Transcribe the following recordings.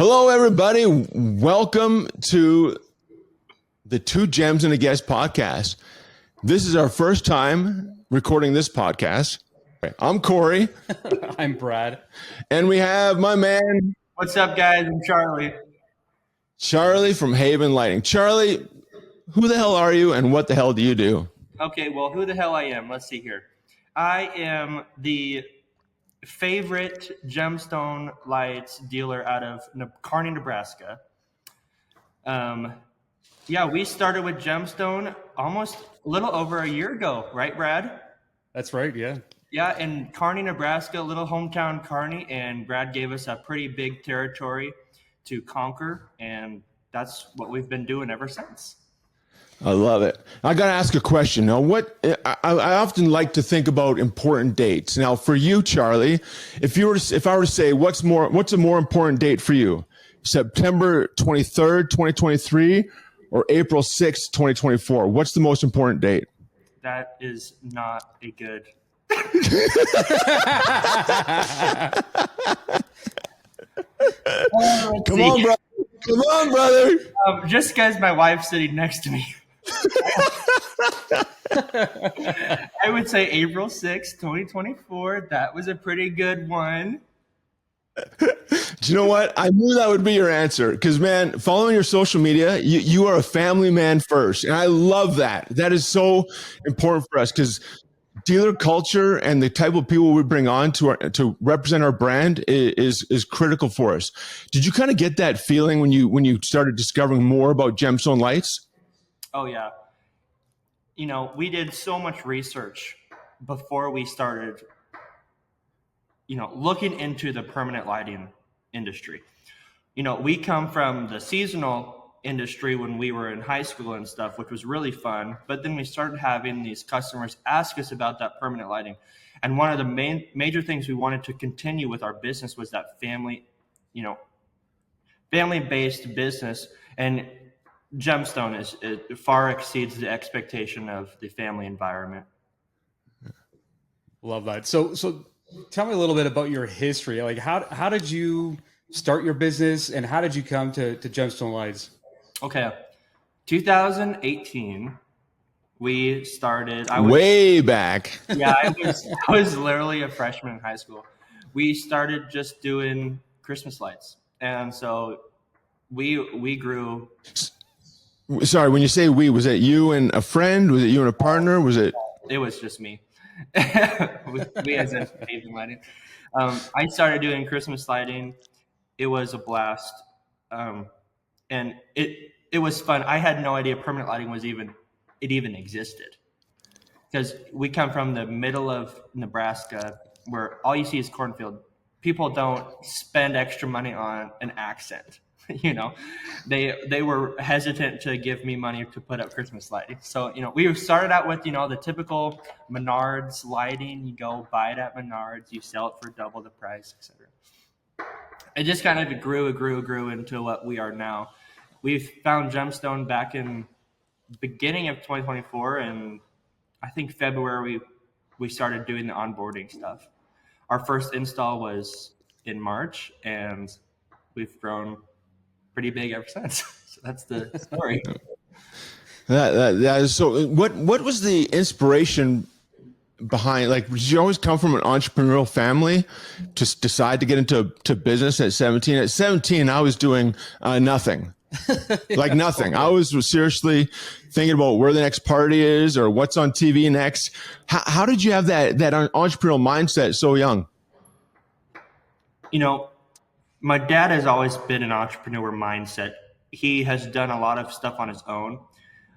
Hello, everybody. Welcome to the Two Gems and a Guest podcast. This is our first time recording this podcast. I'm Corey. I'm Brad. And we have my man. What's up, guys? I'm Charlie. Charlie from Haven Lighting. Charlie, who the hell are you and what the hell do you do? Okay, well, who the hell I am? Let's see here. I am the favorite gemstone lights dealer out of Kearney, Nebraska. We started with gemstone almost a little over a year ago, right, Brad? That's right, yeah. Yeah, in Kearney, Nebraska, little hometown Kearney, and Brad gave us a pretty big territory to conquer, and that's what we've been doing ever since. I love it. I got to ask a question. Now, I often like to think about important dates. Now, for you, Charlie, if I were to say what's a more important date for you? September 23rd, 2023 or April 6th, 2024? What's the most important date? That is not a good. Come on, brother. Just because my wife's sitting next to me. I would say April 6th, 2024. That was a pretty good one. Do you know what? I knew that would be your answer because, man, following your social media, you are a family man first. And I love that. That is so important for us because dealer culture and the type of people we bring on to represent our brand is critical for us. Did you kind of get that feeling when you started discovering more about gemstone lights? Oh, yeah. You know, we did so much research before we started, looking into the permanent lighting industry. We come from the seasonal industry when we were in high school and stuff, which was really fun. But then we started having these customers ask us about that permanent lighting. And one of the major things we wanted to continue with our business was that family-based business. And gemstone it far exceeds the expectation of the family environment. Love that. So tell me a little bit about your history. Like how did you start your business and how did you come to Gemstone Lights? Okay. 2018 we started way back. Yeah, I was literally a freshman in high school. We started just doing Christmas lights. And so we grew. Sorry, when you say we, was it you and a friend? Was it you and a partner? Was it? It was just me. we as in Haven Lighting. I started doing Christmas lighting. It was a blast, and it was fun. I had no idea permanent lighting even existed, because we come from the middle of Nebraska, where all you see is cornfield. People don't spend extra money on an accent. They were hesitant to give me money to put up Christmas lighting. So, we started out with, the typical Menards lighting. You go buy it at Menards, you sell it for double the price, etc. It just kind of grew into what we are now. We found gemstone back in beginning of 2024, and I think February we started doing the onboarding stuff. Our first install was in March, and we've grown pretty big ever since. So that's the story. That is so. What was the inspiration behind? Like, did you always come from an entrepreneurial family to decide to get into business at 17? At 17, I was doing nothing, like nothing. I was seriously thinking about where the next party is or what's on TV next. How did you have that entrepreneurial mindset so young? My dad has always been an entrepreneur mindset. He has done a lot of stuff on his own.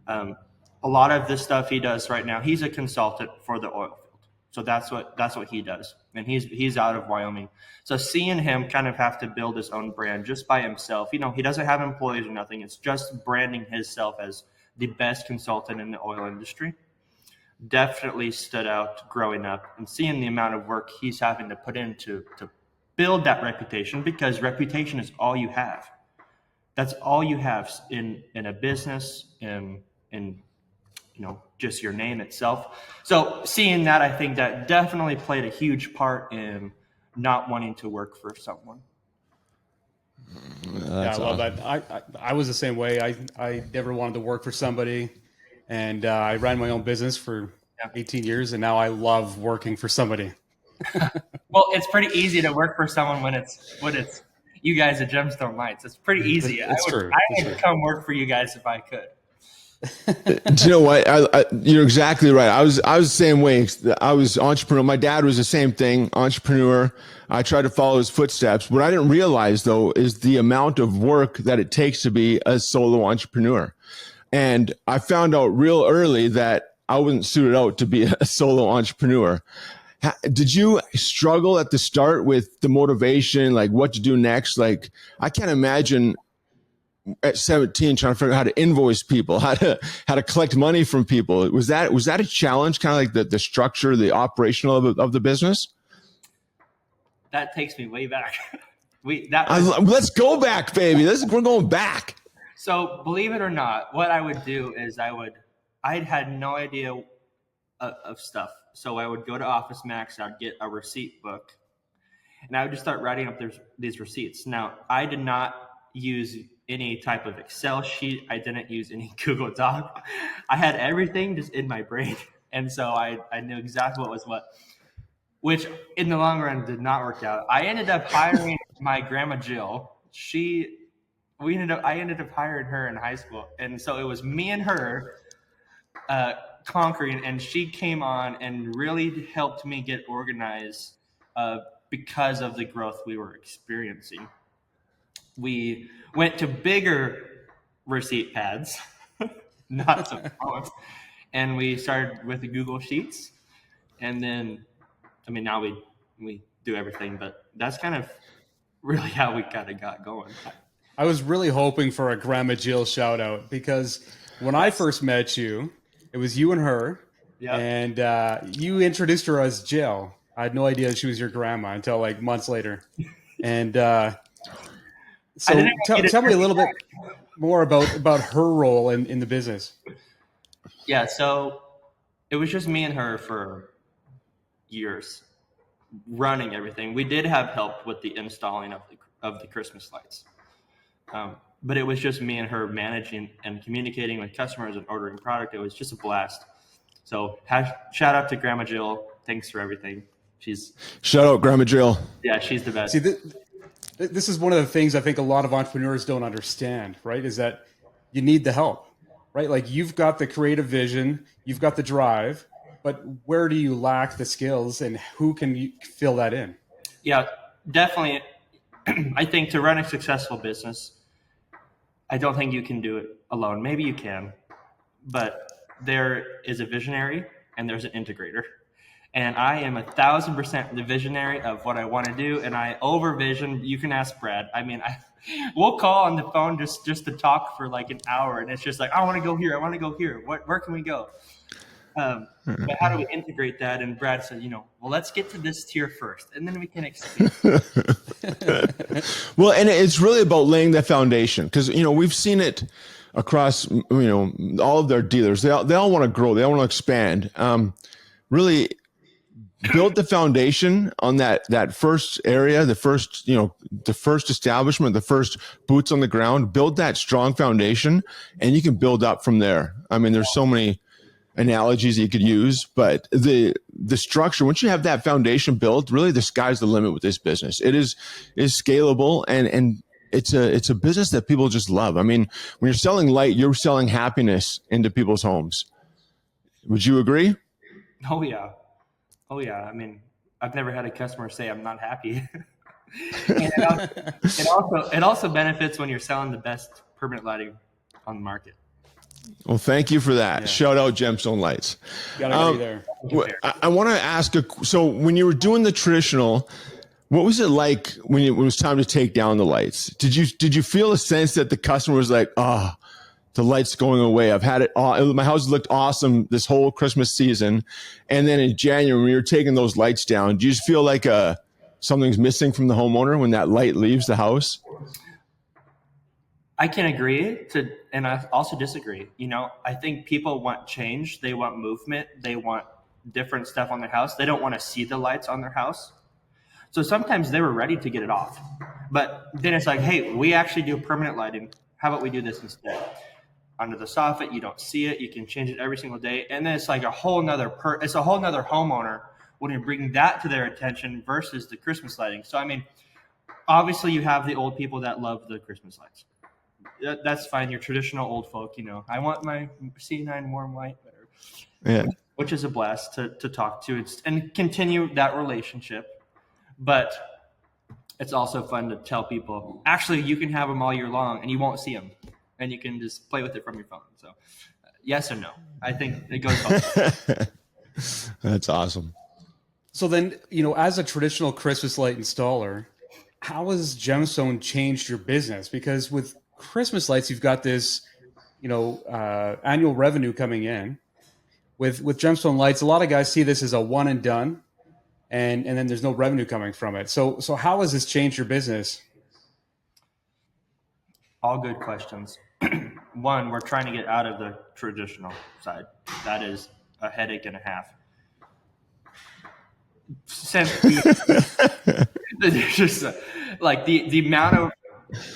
A lot of the stuff he does right now, he's a consultant for the oil field. So that's what he does. And he's out of Wyoming. So seeing him kind of have to build his own brand just by himself, he doesn't have employees or nothing. It's just branding himself as the best consultant in the oil industry. Definitely stood out growing up and seeing the amount of work he's having to put into to build that reputation, because reputation is all you have. That's all you have in a business, in just your name itself. So seeing that, I think that definitely played a huge part in not wanting to work for someone. Yeah, I love that. I was the same way. I never wanted to work for somebody, and I ran my own business for 18 years, and now I love working for somebody. Well, it's pretty easy to work for someone when it's you guys at Gemstone Lights. It's pretty easy. It's true. I would come work for you guys if I could. Do you know what? You're exactly right. I was the same way. I was entrepreneur. My dad was the same thing, entrepreneur. I tried to follow his footsteps. What I didn't realize though is the amount of work that it takes to be a solo entrepreneur. And I found out real early that I wasn't suited out to be a solo entrepreneur. Did you struggle at the start with the motivation, like what to do next? Like I can't imagine at 17 trying to figure out how to invoice people, how to collect money from people. Was that a challenge, kind of like the structure, the operational of the business? That takes me way back. Let's go back, baby. We're going back. So believe it or not, what I would do is I had no idea of stuff. So I would go to Office Max, I'd get a receipt book, and I would just start writing up these receipts. Now, I did not use any type of Excel sheet. I didn't use any Google Doc. I had everything just in my brain. And so I knew exactly what was what, which in the long run did not work out. I ended up hiring my grandma Jill. I ended up hiring her in high school. And so it was me and her conquering, and she came on and really helped me get organized because of the growth we were experiencing. We went to bigger receipt pads, not so small, and we started with the Google Sheets, and then, now we do everything, but that's kind of really how we kind of got going. I was really hoping for a Grandma Jill shout out, because when I first met you, it was you and her, and you introduced her as Jill. I had no idea she was your grandma until like months later. And so tell me a little bit more about her role in the business. Yeah, so it was just me and her for years, running everything. We did have help with the installing of the Christmas lights. But it was just me and her managing and communicating with customers and ordering product. It was just a blast. So shout out to Grandma Jill. Thanks for everything. Shout out Grandma Jill. Yeah, she's the best. See, this is one of the things I think a lot of entrepreneurs don't understand, right? Is that you need the help, right? Like you've got the creative vision, you've got the drive, but where do you lack the skills, and who can you fill that in? Yeah, definitely. I think to run a successful business, I don't think you can do it alone. Maybe you can, but there is a visionary and there's an integrator. And I am 1,000% the visionary of what I want to do, and I overvision. You can ask Brad. We'll call on the phone just to talk for like an hour, and it's just like, I want to go here. I want to go here. Where can we go? But how do we integrate that? And Brad said, well, let's get to this tier first, and then we can expand. Well, and it's really about laying that foundation, because, we've seen it across, all of their dealers. They all want to grow. They all want to expand. Really build the foundation on that first area, the first establishment, the first boots on the ground. Build that strong foundation, and you can build up from there. There's so many analogies that you could use, but the structure, once you have that foundation built, really the sky's the limit with this business. It is scalable, and it's a business that people just love. When you're selling light, you're selling happiness into people's homes. Would you agree? Oh yeah. I've never had a customer say I'm not happy. And it also benefits when you're selling the best permanent lighting on the market. Well, thank you for that. Yeah. Shout out Gemstone Lights. Gotta be there. I want to ask, so when you were doing the traditional, what was it like when it was time to take down the lights? Did you feel a sense that the customer was like, the light's going away? I've had it all. My house looked awesome this whole Christmas season. And then in January, when you're taking those lights down, do you just feel like something's missing from the homeowner when that light leaves the house? I can agree and I also disagree. I think people want change. They want movement. They want different stuff on their house. They don't want to see the lights on their house. So sometimes they were ready to get it off. But then it's like, hey, we actually do permanent lighting. How about we do this instead? Under the soffit, you don't see it. You can change it every single day. And then it's like a whole nother homeowner when you bring that to their attention versus the Christmas lighting. So, I mean, obviously you have the old people that love the Christmas lights. That's fine. Your traditional old folk, I want my C9 warm white better. Yeah. Which is a blast to talk to and continue that relationship. But it's also fun to tell people, actually, you can have them all year long and you won't see them. And you can just play with it from your phone. So yes or no. I think it goes both. That's awesome. So then, as a traditional Christmas light installer, how has Gemstone changed your business? Because with Christmas lights, you've got this, annual revenue coming in. With Gemstone lights, a lot of guys see this as a one and done, and then there's no revenue coming from it. So how has this changed your business? All good questions. One, we're trying to get out of the traditional side. That is a headache and a half. There's just like the amount of,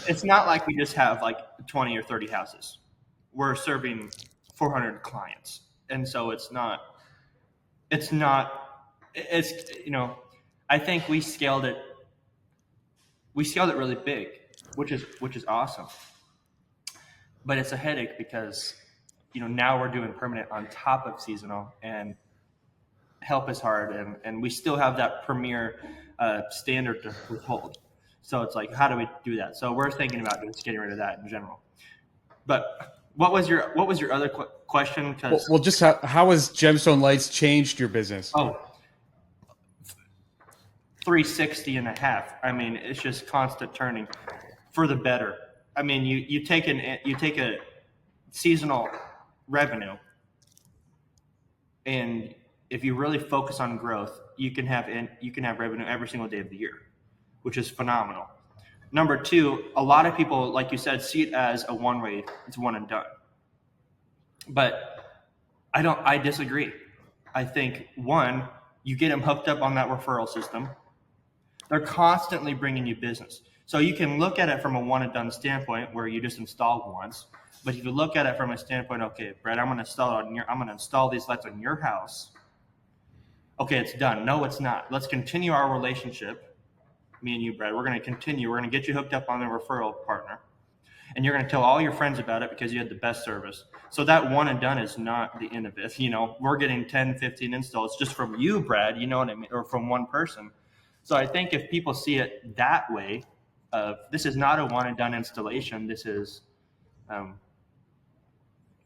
it's not like we just have like 20 or 30 houses. We're serving 400 clients. And so it's I think we scaled it really big, which is awesome. But it's a headache because, now we're doing permanent on top of seasonal, and help is hard, and we still have that premier standard to withhold. So it's like, how do we do that? So we're thinking about just getting rid of that in general. But what was your other question? Well, just how has Gemstone Lights changed your business? 360 and a half. I mean, it's just constant turning for the better. I mean, you take a seasonal revenue, and if you really focus on growth, you can have revenue every single day of the year, which is phenomenal. Number two, a lot of people, like you said, see it as a one-way. It's one and done. But I disagree. I think, one, you get them hooked up on that referral system. They're constantly bringing you business. So you can look at it from a one and done standpoint where you just install once. But if you look at it from a standpoint, okay, Brad, I'm going to install these lights on your house. Okay, it's done. No, it's not. Let's continue our relationship. Me and you, Brad, we're going to continue. We're going to get you hooked up on a referral partner. And you're going to tell all your friends about it because you had the best service. So that one and done is not the end of it. We're getting 10, 15 installs just from you, Brad, you know what I mean? Or from one person. So I think if people see it that way, this is not a one and done installation. This is,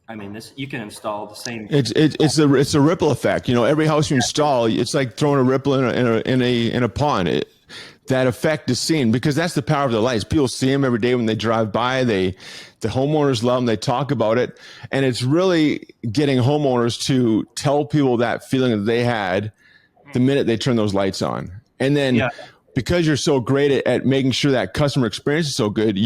this you can install the same. It's a ripple effect. Every house you install, it's like throwing a ripple in a pond. That effect is seen because that's the power of the lights. People see them every day when they drive by. The homeowners love them. They talk about it, and it's really getting homeowners to tell people that feeling that they had the minute they turn those lights on. And then because you're so great at making sure that customer experience is so good,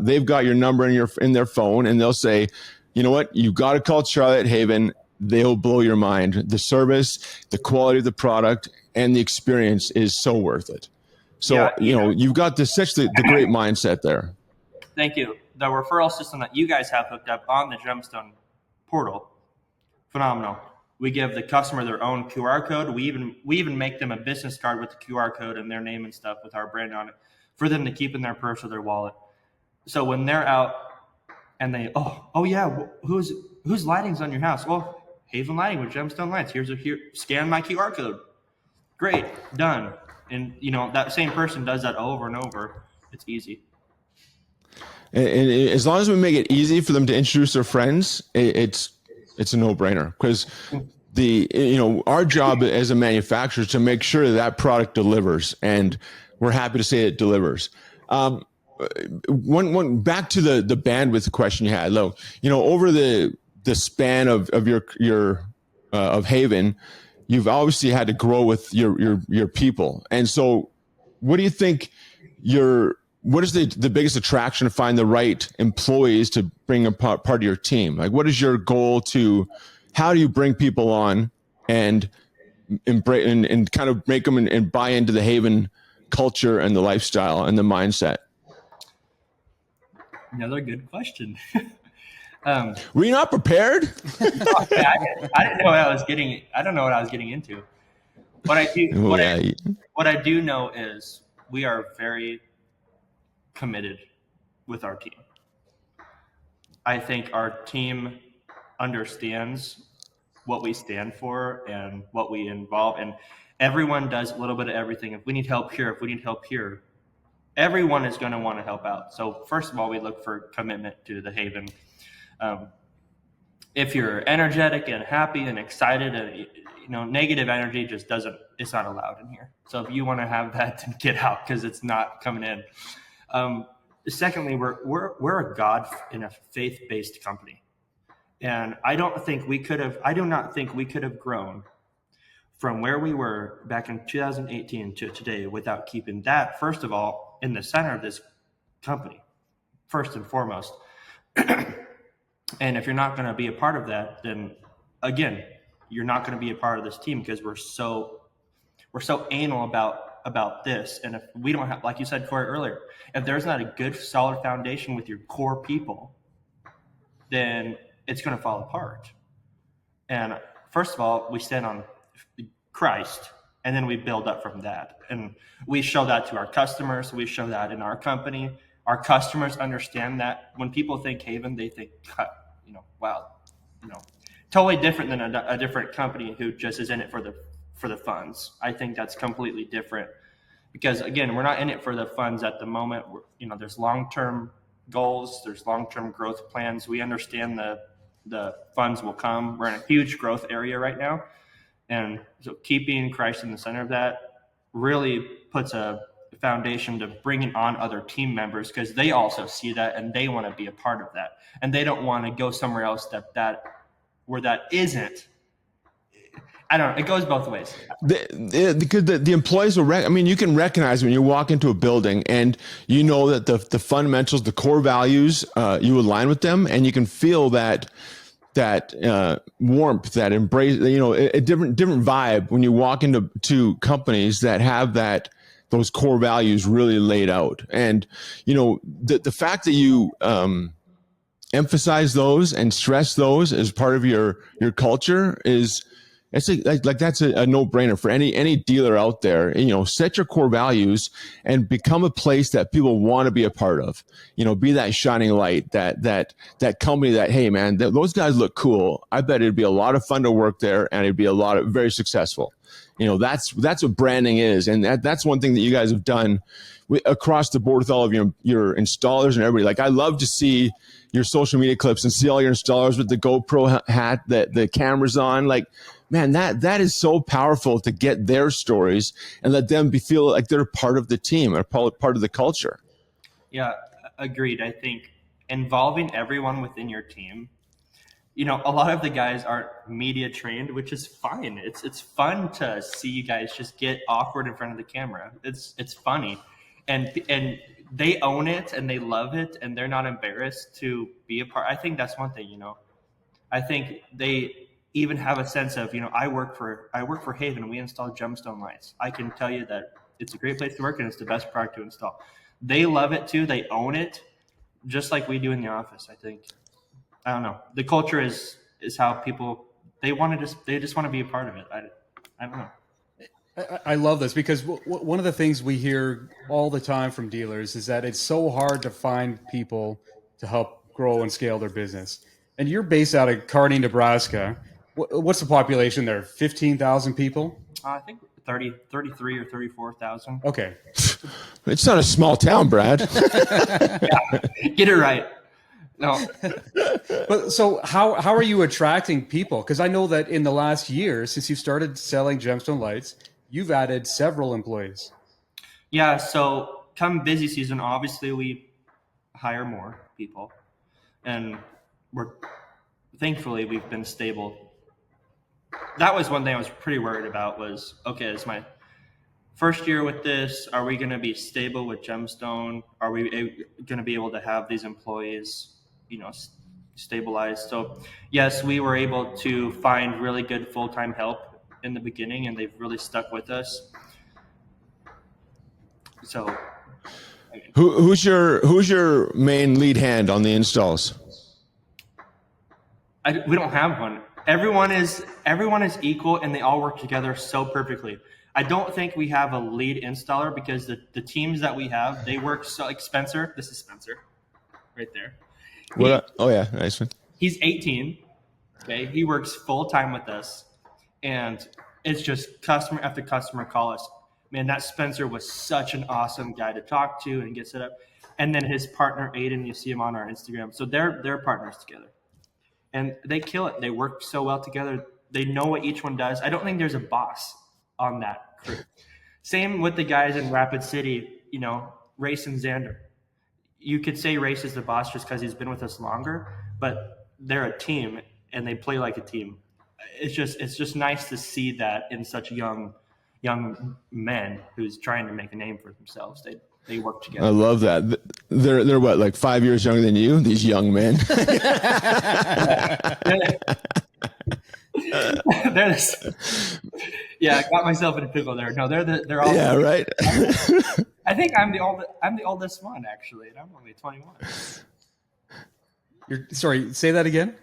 they've got your number in their phone, and they'll say, you know what, you got to call Charlie at Haven. They'll blow your mind. The service, the quality of the product, and the experience is so worth it. So, you've got such the great mindset there. Thank you. The referral system that you guys have hooked up on the Gemstone portal, phenomenal. We give the customer their own QR code. We even make them a business card with the QR code and their name and stuff with our brand on it for them to keep in their purse or their wallet. So when they're out and they, whose lighting's on your house? Well, Haven Lighting with Gemstone Lights. Here, scan my QR code. Great, done. And that same person does that over and over. It's easy. And as long as we make it easy for them to introduce their friends, it's a no-brainer. Because our job as a manufacturer is to make sure that product delivers, and we're happy to say it delivers. One back to the bandwidth question you had, Lo. Over the span of your of Haven, you've obviously had to grow with your people. And so what do you think what is the biggest attraction to find the right employees to bring a part of your team? Like, what is your goal how do you bring people on and embrace and kind of make them and buy into the Haven culture and the lifestyle and the mindset? Another good question. Were you not prepared? I didn't know what I was getting. I don't know what I was getting into. What I do, what I do know is we are very committed with our team. I think our team understands what we stand for and what we involve, and everyone does a little bit of everything. If we need help here, everyone is going to want to help out. So first of all, we look for commitment to the Haven. If you're energetic and happy and excited, and negative energy just it's not allowed in here. So if you want to have that, then get out, because it's not coming in. Secondly, we're a God in a faith-based company, and I do not think we could have grown from where we were back in 2018 to today without keeping that, first of all, in the center of this company, first and foremost. And if you're not going to be a part of that, then again, you're not going to be a part of this team, because we're so anal about this. And if we don't have, like you said, Corey, earlier, if there's not a good solid foundation with your core people, then it's going to fall apart. And first of all, we stand on Christ, and then we build up from that. And we show that to our customers. We show that in our company. Our customers understand that. When people think Haven, they think, wow, totally different than a different company who just is in it for the funds. I think that's completely different, because again, we're not in it for the funds at the moment. There's long-term goals, there's long-term growth plans. We understand the funds will come. We're in a huge growth area right now, and so keeping Christ in the center of that really puts a foundation to bringing on other team members, because they also see that and they want to be a part of that, and they don't want to go somewhere else where that isn't. I don't know. It goes both ways. Because the employees will you can recognize when you walk into a building and you know that the fundamentals, the core values, you align with them, and you can feel that warmth, that embrace, a different vibe when you walk into companies that have those core values really laid out. And, the fact that you emphasize those and stress those as part of your culture that's a no-brainer for any dealer out there. Set your core values and become a place that people want to be a part of. Be that shining light, that company that, hey man, those guys look cool. I bet it'd be a lot of fun to work there, and it'd be very successful. That's what branding is. And that's one thing that you guys have done across the board with all of your installers and everybody. Like, I love to see your social media clips and see all your installers with the GoPro hat, that the cameras on. Like, man, that is so powerful to get their stories and let them feel like they're part of the team or part of the culture. Yeah, agreed. I think involving everyone within your team, a lot of the guys aren't media trained, which is fine. It's fun to see you guys just get awkward in front of the camera. It's funny, and they own it and they love it, and they're not embarrassed to be a part. I think that's one thing. I think they even have a sense of, I work for Haven. We install gemstone lights. I can tell you that it's a great place to work, and it's the best product to install. They love it too. They own it, just like we do in the office. I think. I don't know. The culture is how people, they just want to be a part of it. I don't know. I love this, because one of the things we hear all the time from dealers is that it's so hard to find people to help grow and scale their business. And you're based out of Kearney, Nebraska. What's the population there? 15,000 people? I think 33 or 34,000. Okay. It's not a small town, Brad. Yeah, get it right. No. But so how are you attracting people? Because I know that in the last year, since you started selling gemstone lights, you've added several employees. Yeah. So come busy season, obviously we hire more people, and thankfully we've been stable. That was one thing I was pretty worried about was, okay, it's my first year with this. Are we going to be stable with gemstone? Are we going to be able to have these employees, stabilized? So yes, we were able to find really good full-time help in the beginning, and they've really stuck with us. So Who's your main lead hand on the installs? we don't have one. Everyone is equal, and they all work together so perfectly. I don't think we have a lead installer because the teams that we have, they work so like Spencer. This is Spencer, right there. Oh yeah, nice one. He's 18. Okay, he works full time with us, and it's just customer after customer call us. Man, that Spencer was such an awesome guy to talk to and get set up. And then his partner Aiden, you see him on our Instagram. So they're partners together, and they kill it. They work so well together. They know what each one does. I don't think there's a boss on that crew. Same with the guys in Rapid City. Race and Xander. You could say Race is the boss just because he's been with us longer, but they're a team and they play like a team. It's just nice to see that in such young men who's trying to make a name for themselves. They work together. I love that. They're what, like 5 years younger than you? These young men. Yeah, I got myself in a pickle there. No, they're all. Yeah, right. I think I'm the oldest one actually, and I'm only 21. Sorry, say that again.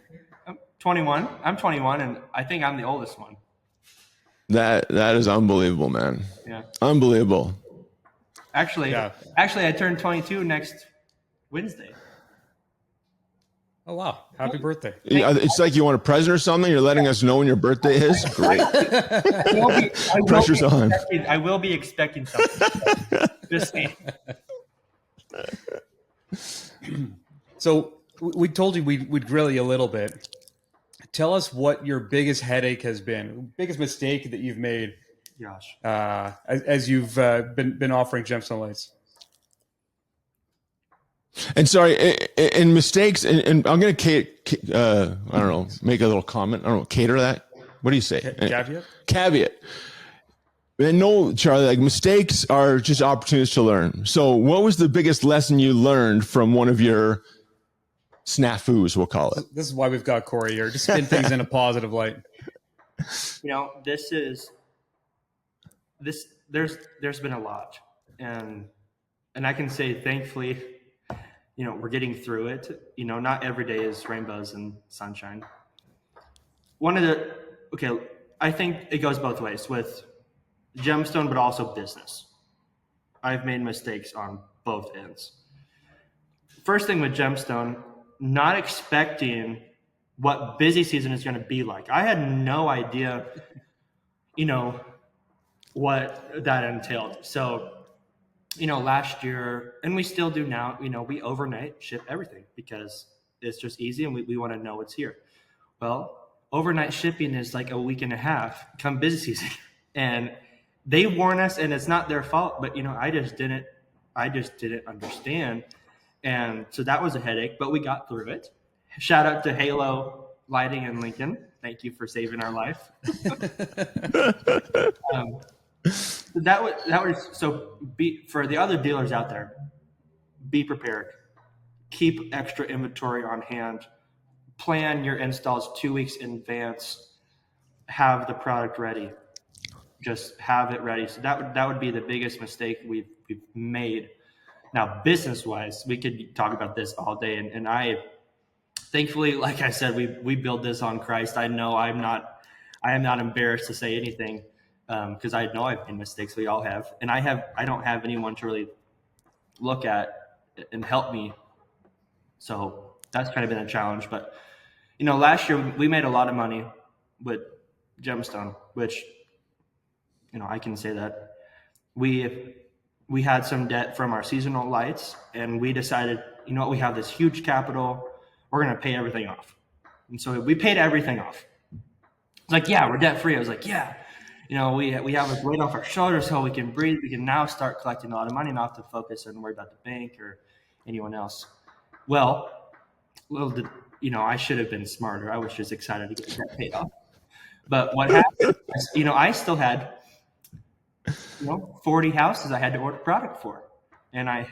I'm 21. I'm 21, and I think I'm the oldest one. That is unbelievable, man. Yeah. Unbelievable. Actually, I turn 22 next Wednesday. Oh wow! Happy birthday! Yeah, it's like you want a present or something. You're letting us know when your birthday is. Great. Pressure's on. I will be expecting something. Just saying. So we told you we'd grill you a little bit. Tell us what your biggest headache has been, biggest mistake that you've made. Gosh. As you've been offering Gemstone Lights. And sorry, in mistakes, and I'm going to, I don't know, make a little comment. I don't know, cater that. What do you say? Caveat? Caveat. And no, Charlie, like mistakes are just opportunities to learn. So what was the biggest lesson you learned from one of your snafus, we'll call it? This is why we've got Corey here, to spin things in a positive light. There's been a lot. And I can say, thankfully, we're getting through it. Not every day is rainbows and sunshine. I think it goes both ways with Gemstone, but also business. I've made mistakes on both ends. First thing with Gemstone, not expecting what busy season is going to be like. I had no idea, what that entailed. So, last year, and we still do now, we overnight ship everything because it's just easy and we want to know what's here. Well, overnight shipping is like a week and a half come busy season. And they warn us, and it's not their fault, but I just didn't understand. And so that was a headache, but we got through it. Shout out to Halo Lighting in Lincoln. Thank you for saving our life. For the other dealers out there, be prepared. Keep extra inventory on hand. Plan your installs 2 weeks in advance. Have the product ready. Just have it ready. So that would be the biggest mistake we've made. Now, business-wise, we could talk about this all day, and I, thankfully, like I said, we build this on Christ. I know I am not embarrassed to say anything. Because I know I've made mistakes. We all have, and I don't have anyone to really look at and help me. So that's kind of been a challenge. But last year we made a lot of money with Gemstone, which I can say that we had some debt from our seasonal lights, and we decided, we have this huge capital. We're gonna pay everything off, and so we paid everything off. It's like, yeah, we're debt free. I was like, yeah. We have a weight off our shoulders so we can breathe. We can now start collecting a lot of money, not to focus and worry about the bank or anyone else. Well, I should have been smarter. I was just excited to get that paid off. But what happened is, I still had, 40 houses I had to order product for. And I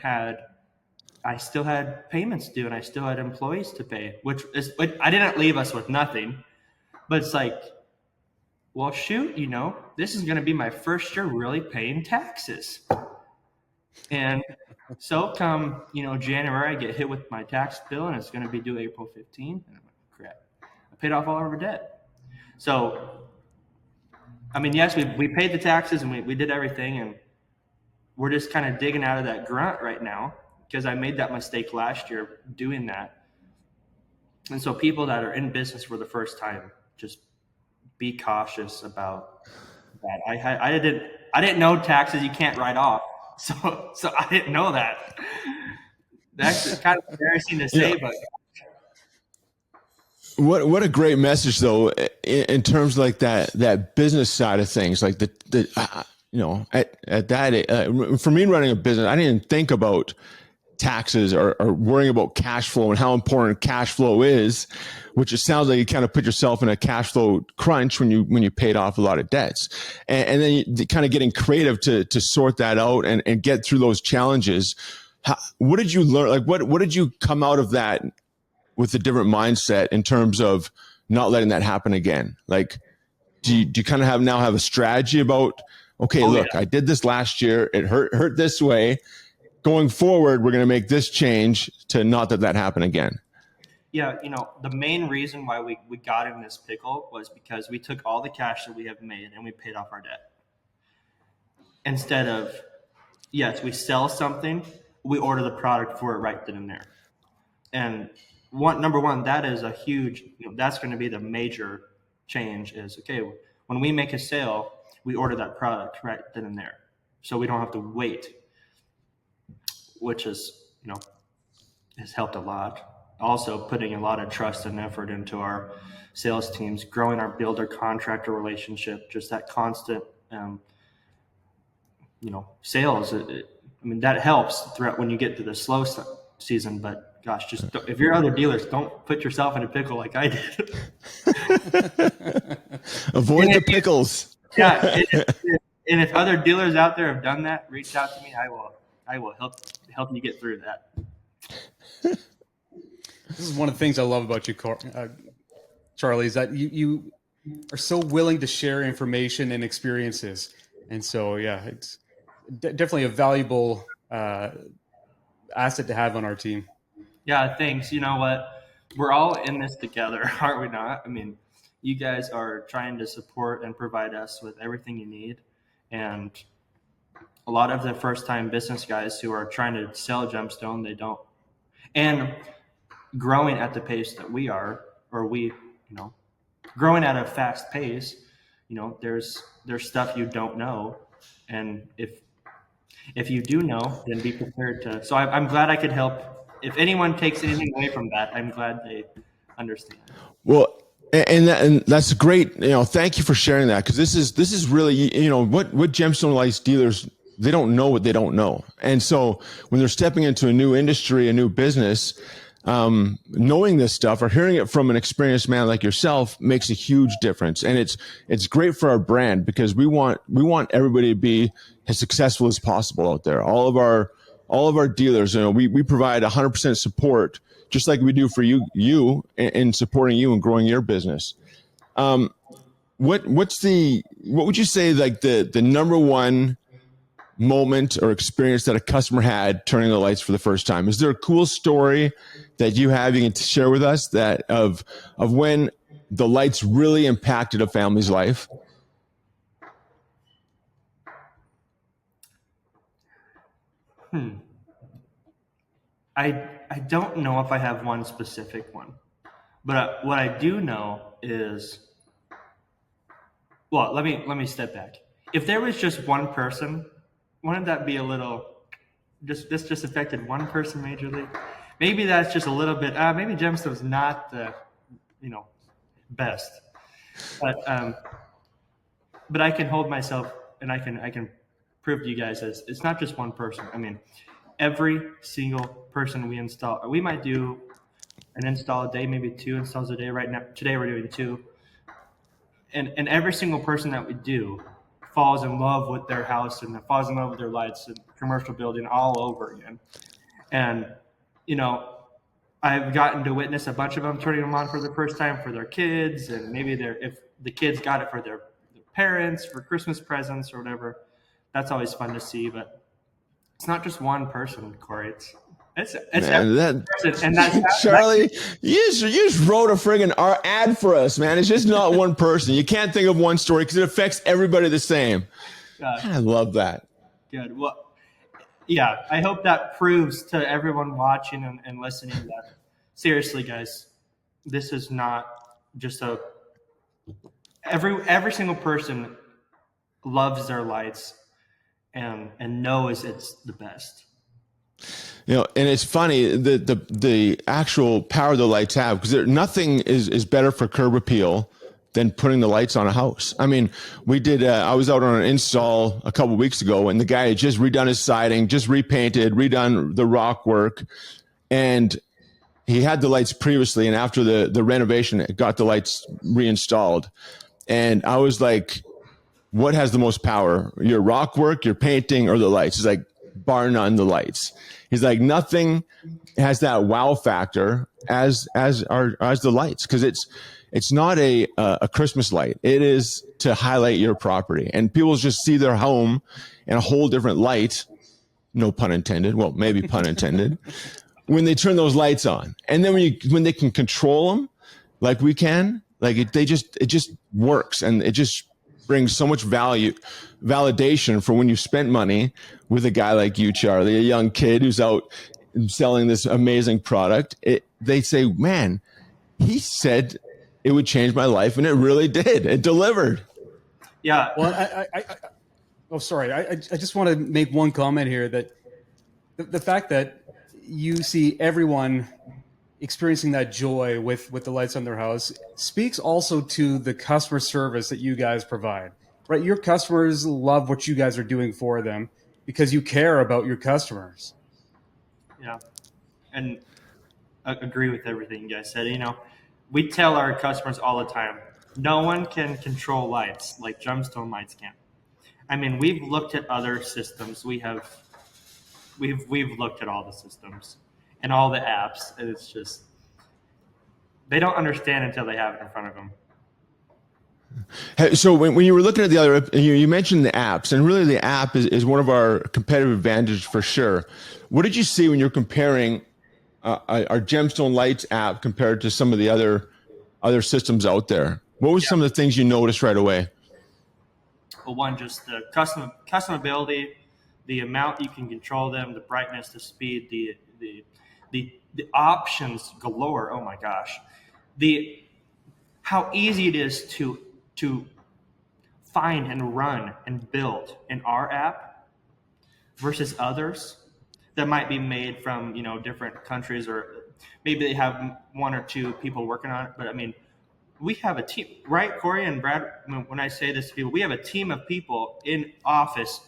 still had payments due, and I still had employees to pay, I didn't leave us with nothing. But it's like, well, shoot, this is going to be my first year really paying taxes. And so come, January, I get hit with my tax bill and it's going to be due April 15th. And I'm like, crap, I paid off all of our debt. So, I mean, yes, we paid the taxes and we did everything, and we're just kind of digging out of that grunt right now because I made that mistake last year doing that. And so people that are in business for the first time, just be cautious about that. I didn't know taxes you can't write off. So I didn't know that. That's kind of embarrassing to say, but What a great message though, in terms of like that business side of things, like at that for me running a business, I didn't even think about taxes or worrying about cash flow and how important cash flow is, which it sounds like you kind of put yourself in a cash flow crunch when you paid off a lot of debts, and then you kind of getting creative to sort that out and get through those challenges. What did you learn? Like what did you come out of that with a different mindset in terms of not letting that happen again? Like, do you kind of have a strategy about, okay, look, yeah, I did this last year. It hurt this way. Going forward, we're going to make this change to not that happen again. Yeah. The main reason why we got in this pickle was because we took all the cash that we have made and we paid off our debt. Instead of, yes, we sell something, we order the product for it right then and there. And number one, that is a huge, that's going to be the major change is, okay, when we make a sale, we order that product right then and there. So we don't have to wait, which is, has helped a lot. Also putting a lot of trust and effort into our sales teams, growing our builder contractor relationship, just that constant, sales. That helps throughout when you get to the slow season, but gosh, just if you're other dealers, don't put yourself in a pickle like I did. Avoid the pickles. Yeah. And if other dealers out there have done that, reach out to me. I will help you get through that. This is one of the things I love about you, Charlie, is that you are so willing to share information and experiences. And so, yeah, it's definitely a valuable asset to have on our team. Yeah, thanks. You know what? We're all in this together, aren't we not? I mean, you guys are trying to support and provide us with everything you need. And a lot of the first-time business guys who are trying to sell Gemstone, they don't. And growing at the pace that we are, or growing at a fast pace, there's stuff you don't know. And if you do know, then be prepared to. So I'm glad I could help. If anyone takes anything away from that, I'm glad they understand. Well, and that's great. Thank you for sharing that, because this is really what Gemstone Lights dealers, they don't know what they don't know, and so when they're stepping into a new industry, a new business, knowing this stuff or hearing it from an experienced man like yourself makes a huge difference, and it's great for our brand, because we want everybody to be as successful as possible out there. All of our dealers, we provide 100% support, just like we do for you in supporting you and growing your business. What would you say, like the number one moment or experience that a customer had turning the lights for the first time? Is there a cool story that you have you can share with us that of when the lights really impacted a family's life? I don't know if I have one specific one, but what I do know is, well, let me step back. If there was just one person, wouldn't that be a little, this just affected one person majorly? Maybe that's just a little bit, maybe Gemstone's not the, best, but I can hold myself and I can prove to you guys as it's not just one person. I mean, every single person we install, we might do an install a day, maybe 2 installs a day. Right now, today we're doing 2. And every single person that we do falls in love with their house and falls in love with their lights and commercial building all over again. And, I've gotten to witness a bunch of them turning them on for the first time for their kids, and maybe if the kids got it for their parents, for Christmas presents or whatever. That's always fun to see. But It's not just one person, Corey. It's Man, every person, and that's Charlie, you just wrote a friggin' ad for us, man. It's just not one person. You can't think of one story because it affects everybody the same. Man, I love that. Good. Well, yeah, I hope that proves to everyone watching and listening that seriously, guys, this is not just every single person loves their lights and knows it's the best. And it's funny the actual power the lights have, because nothing is better for curb appeal than putting the lights on a house. I mean, we did. I was out on an install a couple of weeks ago, and the guy had just redone his siding, just repainted, redone the rock work, and he had the lights previously. And after the renovation, it got the lights reinstalled. And I was like, "What has the most power? Your rock work, your painting, or the lights?" He's like, "Bar none, the lights." He's like, "Nothing has that wow factor as the lights, because it's not a Christmas light. It is to highlight your property, and people just see their home in a whole different light. No pun intended. Well, maybe pun intended. When they turn those lights on, and then when they can control them, like we can, like it just works, and it just brings so much validation for when you spent money with a guy like you, Charlie, a young kid who's out selling this amazing product. They say, man, he said it would change my life, and it really did. It delivered. Yeah. Well, I just want to make one comment here, that the fact that you see everyone experiencing that joy with the lights on their house speaks also to the customer service that you guys provide, right? Your customers love what you guys are doing for them because you care about your customers. Yeah. And I agree with everything you guys said. We tell our customers all the time, no one can control lights like Gemstone lights can. I mean, we've looked at other systems. We've looked at all the systems and all the apps, and it's just, they don't understand until they have it in front of them. So when you were looking at the other, you mentioned the apps, and really the app is one of our competitive advantage for sure. What did you see when you're comparing our Gemstone Lights app compared to some of the other systems out there? What was some of the things you noticed right away? Well, one, just the customability, the amount you can control them, the brightness, the speed, the options galore. Oh my gosh, how easy it is to find and run and build in our app versus others that might be made from different countries, or maybe they have one or two people working on it. But I mean, we have a team, right, Corey and Brad? When I say this to people, we have a team of people in office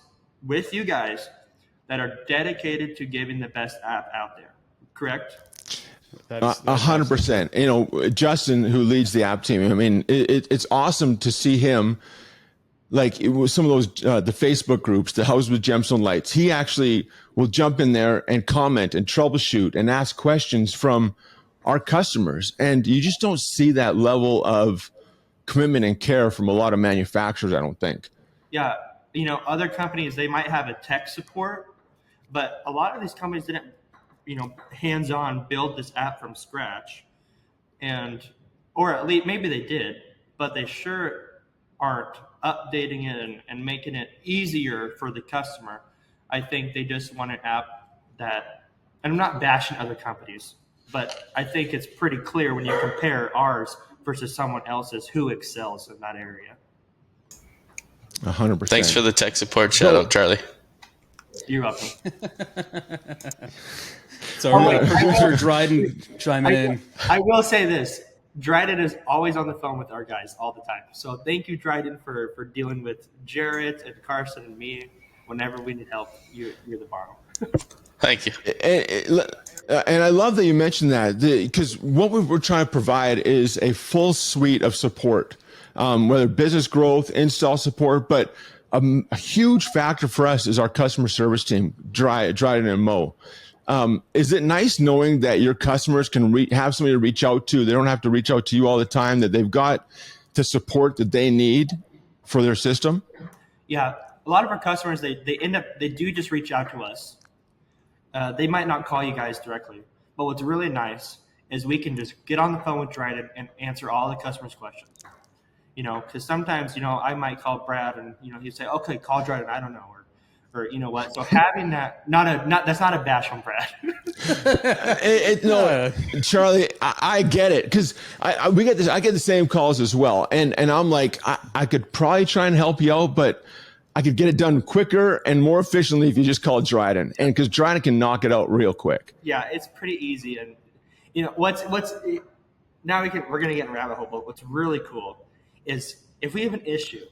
with you guys that are dedicated to giving the best app out there. Correct? 100%. Justin, who leads the app team, I mean, it's awesome to see him. Like, it was some of those the Facebook groups, the House with Gemstone Lights. He actually will jump in there and comment and troubleshoot and ask questions from our customers, and you just don't see that level of commitment and care from a lot of manufacturers, I don't think. Yeah, other companies, they might have a tech support, but a lot of these companies didn't hands-on build this app from scratch, or at least maybe they did, but they sure aren't updating it and making it easier for the customer. I think they just want an app that, and I'm not bashing other companies, but I think it's pretty clear when you compare ours versus someone else's who excels in that area. 100%. Thanks for the tech support shout out, Charlie. You're welcome. So producer Dryden chiming in. I will say this. Dryden is always on the phone with our guys all the time. So thank you, Dryden, for dealing with Jarrett and Carson and me. Whenever we need help, you're the bomb. Thank you. And I love that you mentioned that, because what we're trying to provide is a full suite of support, whether business growth, install support, but a huge factor for us is our customer service team, Dryden and Mo. Is it nice knowing that your customers can have somebody to reach out to? They don't have to reach out to you all the time, that they've got the support that they need for their system? Yeah. A lot of our customers, they do just reach out to us. They might not call you guys directly, but what's really nice is we can just get on the phone with Dryden and answer all the customers' questions. Because sometimes, I might call Brad and, he'd say, okay, call Dryden, I don't know, or you know what. So having that, that's not a bash on Brad. No, Charlie, I get it, because I get the same calls as well, and I'm like, I could probably try and help you out, but I could get it done quicker and more efficiently if you just call Dryden, and because Dryden can knock it out real quick. Yeah, it's pretty easy, and what's now we're gonna get in a rabbit hole, but what's really cool is if we have an issue,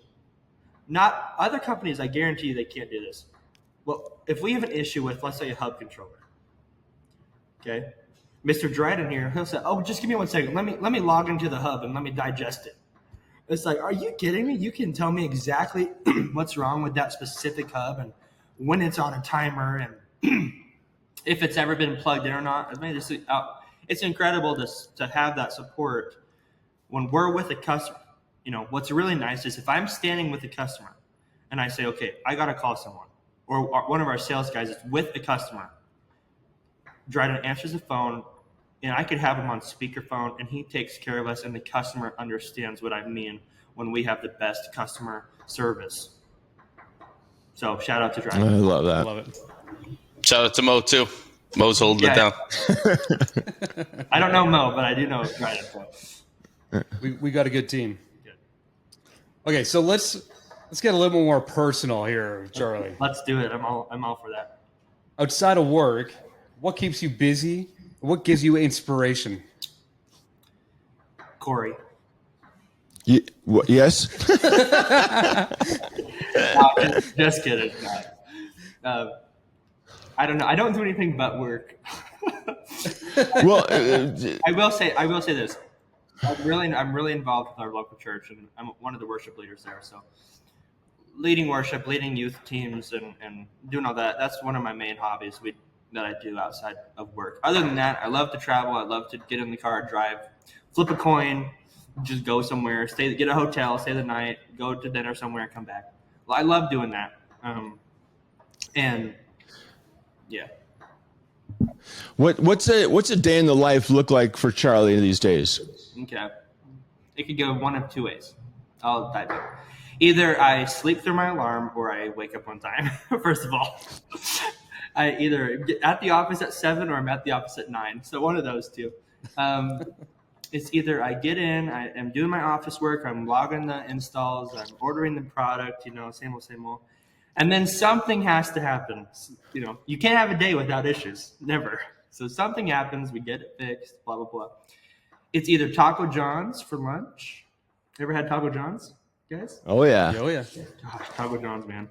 not other companies, I guarantee you they can't do this. Well, if we have an issue with, let's say, a hub controller, okay, Mr. Dryden here, he'll say, "Oh, just give me 1 second. Let me log into the hub and let me digest it." It's like, are you kidding me? You can tell me exactly what's wrong with that specific hub and when it's on a timer and if it's ever been plugged in or not. I mean, it's incredible to have that support when we're with a customer. What's really nice is if I'm standing with a customer and I say, okay, I got to call someone, or one of our sales guys is with the customer, Dryden answers the phone, and I could have him on speakerphone, and he takes care of us, and the customer understands what I mean when we have the best customer service. So shout out to Dryden. I love that. Love it. Shout out to Mo too. Mo's holding it down. I don't know Mo, but I do know Dryden. We got a good team. Okay, so let's get a little more personal here, Charlie. Let's do it. I'm all for that. Outside of work, what keeps you busy? What gives you inspiration? Corey. Yes. Just kidding. I don't know. I don't do anything but work. Well, I will say this. I'm really involved with our local church, and I'm one of the worship leaders there. So leading worship, leading youth teams, and doing all that, that's one of my main hobbies that I do outside of work. Other than that, I love to travel. I love to get in the car, drive, flip a coin, just go somewhere, get a hotel, stay the night, go to dinner somewhere, and come back. Well, I love doing that. And yeah. what's a day in the life look like for Charlie these days? Okay. It could go one of two ways. I'll dive in. Either I sleep through my alarm or I wake up on time, first of all. I either get at the office at 7 or I'm at the office at 9. So one of those two. It's either I get in, I am doing my office work, I'm logging the installs, I'm ordering the product, same old. And then something has to happen. You can't have a day without issues. Never. So something happens, we get it fixed, blah, blah, blah. It's either Taco John's for lunch. Ever had Taco John's, guys? Oh yeah. Oh yeah. Gosh, Taco John's, man.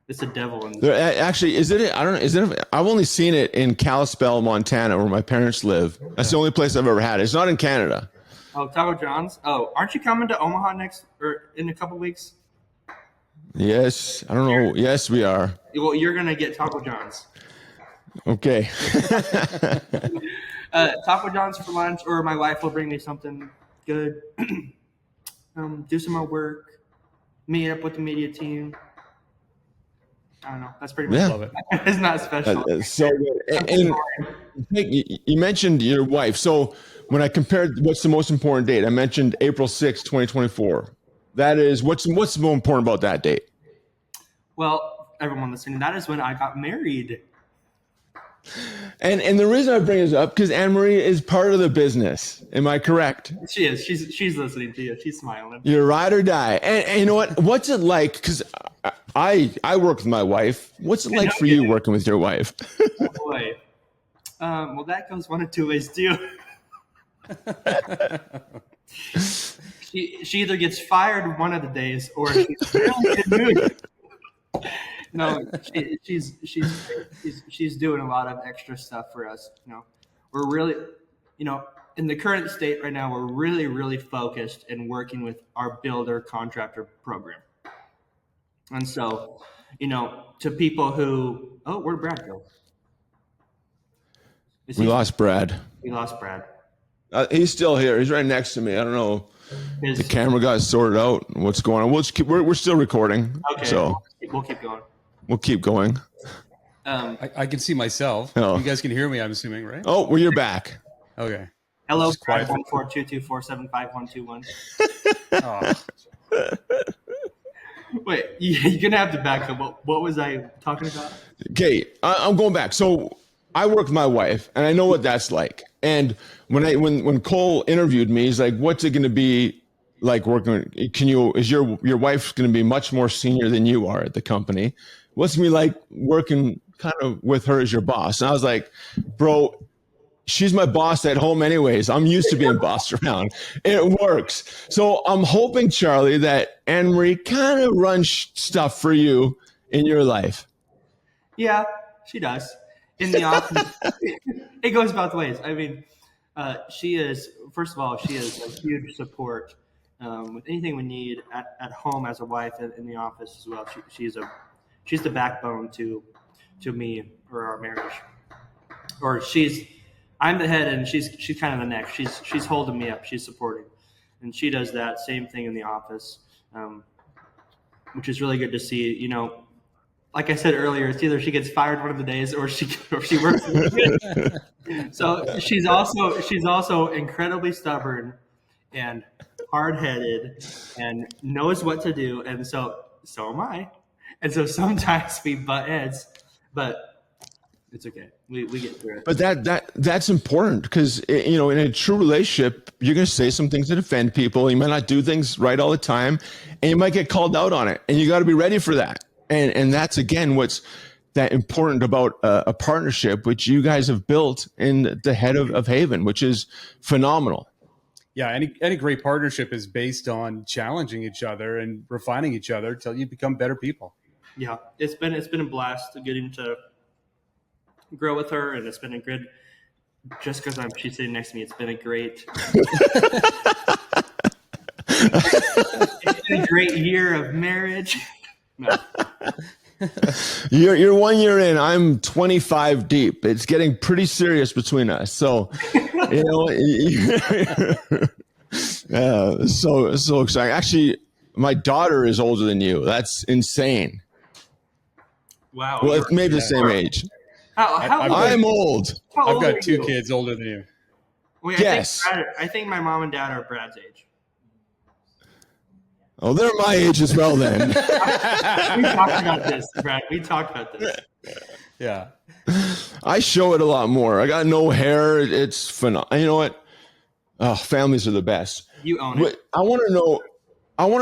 It's a devil. Actually, is it? I don't know. Is it? I've only seen it in Kalispell, Montana, where my parents live. That's the only place I've ever had it. It's not in Canada. Oh, Taco John's. Oh, aren't you coming to Omaha in a couple weeks? Yes. I don't know. Yes, we are. Well, you're gonna get Taco John's. Okay. Taco John's for lunch, or my wife will bring me something good. Do some more work. Meet up with the media team. I don't know. That's pretty much Love it. It's not special. It's so good. And you mentioned your wife. So when I compared what's the most important date, I mentioned April 6, 2024. That is, what's more important about that date? Well, everyone listening, that is when I got married. And the reason I bring this up, because Anne-Marie is part of the business. Am I correct? She is. She's listening to you. She's smiling. You're ride or die. And you know what? What's it like? Because I work with my wife. What's it like for you working with your wife? Oh, boy. Well, that goes one of two ways too. She either gets fired one of the days, or she's really good mood. No, she's doing a lot of extra stuff for us. We're really, in the current state right now, we're really, really focused and working with our builder contractor program. And so, to people who, where'd Brad go? We lost Brad. We lost Brad. He's still here. He's right next to me. I don't know. The camera got sorted out. What's going on? We're still recording. Okay. So we'll keep going. We'll keep going. I can see myself. Oh. You guys can hear me, I'm assuming, right? Oh, well, you're back. Okay. Hello, Just quiet. 14224755121. Oh. Wait, you're gonna have to back up. What was I talking about? Okay, I'm going back. So I work with my wife, and I know what that's like. And when Cole interviewed me, he's like, "What's it going to be like working? Is your wife going to be much more senior than you are at the company? What's it going to be like working kind of with her as your boss?" And I was like, "Bro, she's my boss at home anyways. I'm used to being bossed around. It works." So I'm hoping, Charlie, that Anne-Marie kind of runs stuff for you in your life. Yeah, she does. In the office, it goes both ways. I mean, she is, first of all, she is a huge support with anything we need at home as a wife and in the office as well. She's the backbone to me or our marriage. Or I'm the head and she's kind of the neck. She's holding me up. She's supporting, and she does that same thing in the office, which is really good to see. You know, like I said earlier, it's either she gets fired one of the days or she works. So she's also incredibly stubborn and hard-headed and knows what to do, and so am I. And so sometimes we butt heads, but it's okay. We get through it. But that's important because, you know, in a true relationship, you're going to say some things that offend people. You might not do things right all the time, and you might get called out on it, and you got to be ready for that. And that's, again, what's that important about a partnership, which you guys have built in the head of Haven, which is phenomenal. Yeah, any great partnership is based on challenging each other and refining each other till you become better people. Yeah, it's been a blast getting to grow with her, and it's been a good. Just because she's sitting next to me, it's been a great. It's been a great year of marriage. No. You're 1 year in. I'm 25 deep. It's getting pretty serious between us. So, you know, so exciting. Actually, my daughter is older than you. That's insane. Wow. Well, maybe the same age. I'm old. I've got two kids older than you. Wait, yes. I think my mom and dad are Brad's age. Oh, they're my age as well then. We talked about this, Brad. We talked about this. Yeah. I show it a lot more. I got no hair. It's phenomenal. You know what? Oh, families are the best. You own it. I want to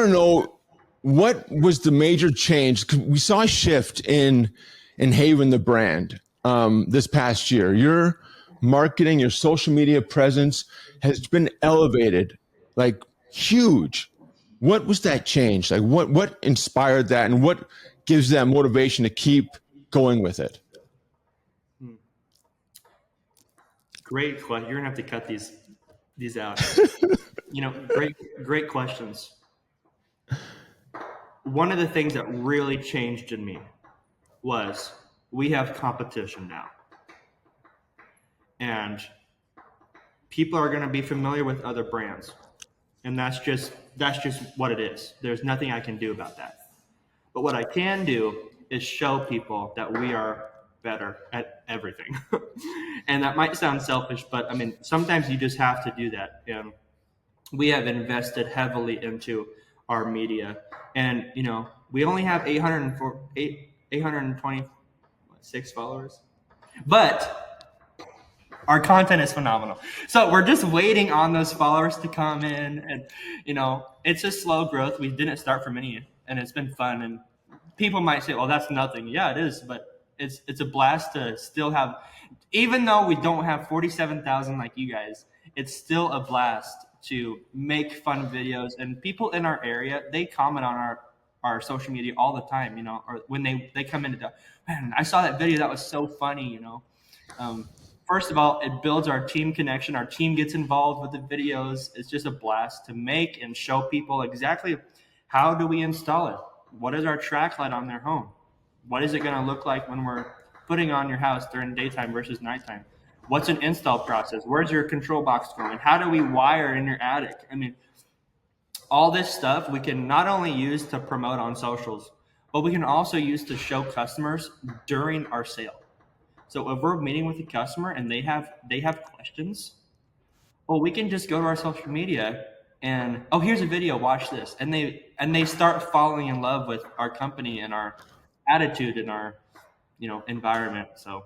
know what was the major change? 'Cause we saw a shift in Haven, the brand, this past year. Your marketing, your social media presence has been elevated, like huge. What was that change? Like what inspired that, and what gives that motivation to keep going with it? Great question. You're gonna have to cut these out. You know, great questions. One of the things that really changed in me was we have competition now, and people are going to be familiar with other brands, and that's just what it is. There's nothing I can do about that. But what I can do is show people that we are better at everything. And that might sound selfish, but I mean, sometimes you just have to do that. And we have invested heavily into our media, and you know, we only have 826 followers, but our content is phenomenal. So we're just waiting on those followers to come in, and you know, it's a slow growth. We didn't start from any, and it's been fun. And people might say, "Well, that's nothing." Yeah, it is, but it's a blast to still have, even though we don't have 47,000 like you guys. It's still a blast to make fun videos, and people in our area, they comment on our social media all the time, you know, or when they come in to, man, I saw that video, that was so funny, you know. First of all, it builds our team connection. Our team gets involved with the videos. It's just a blast to make and show people exactly how do we install it. What is our track light on their home? What is it going to look like when we're putting on your house during daytime versus nighttime? What's an install process? Where's your control box going? How do we wire in your attic? I mean, all this stuff we can not only use to promote on socials, but we can also use to show customers during our sale. So if we're meeting with a customer and they have questions, well, we can just go to our social media and, oh, here's a video, watch this. And they start falling in love with our company and our attitude and our, environment. So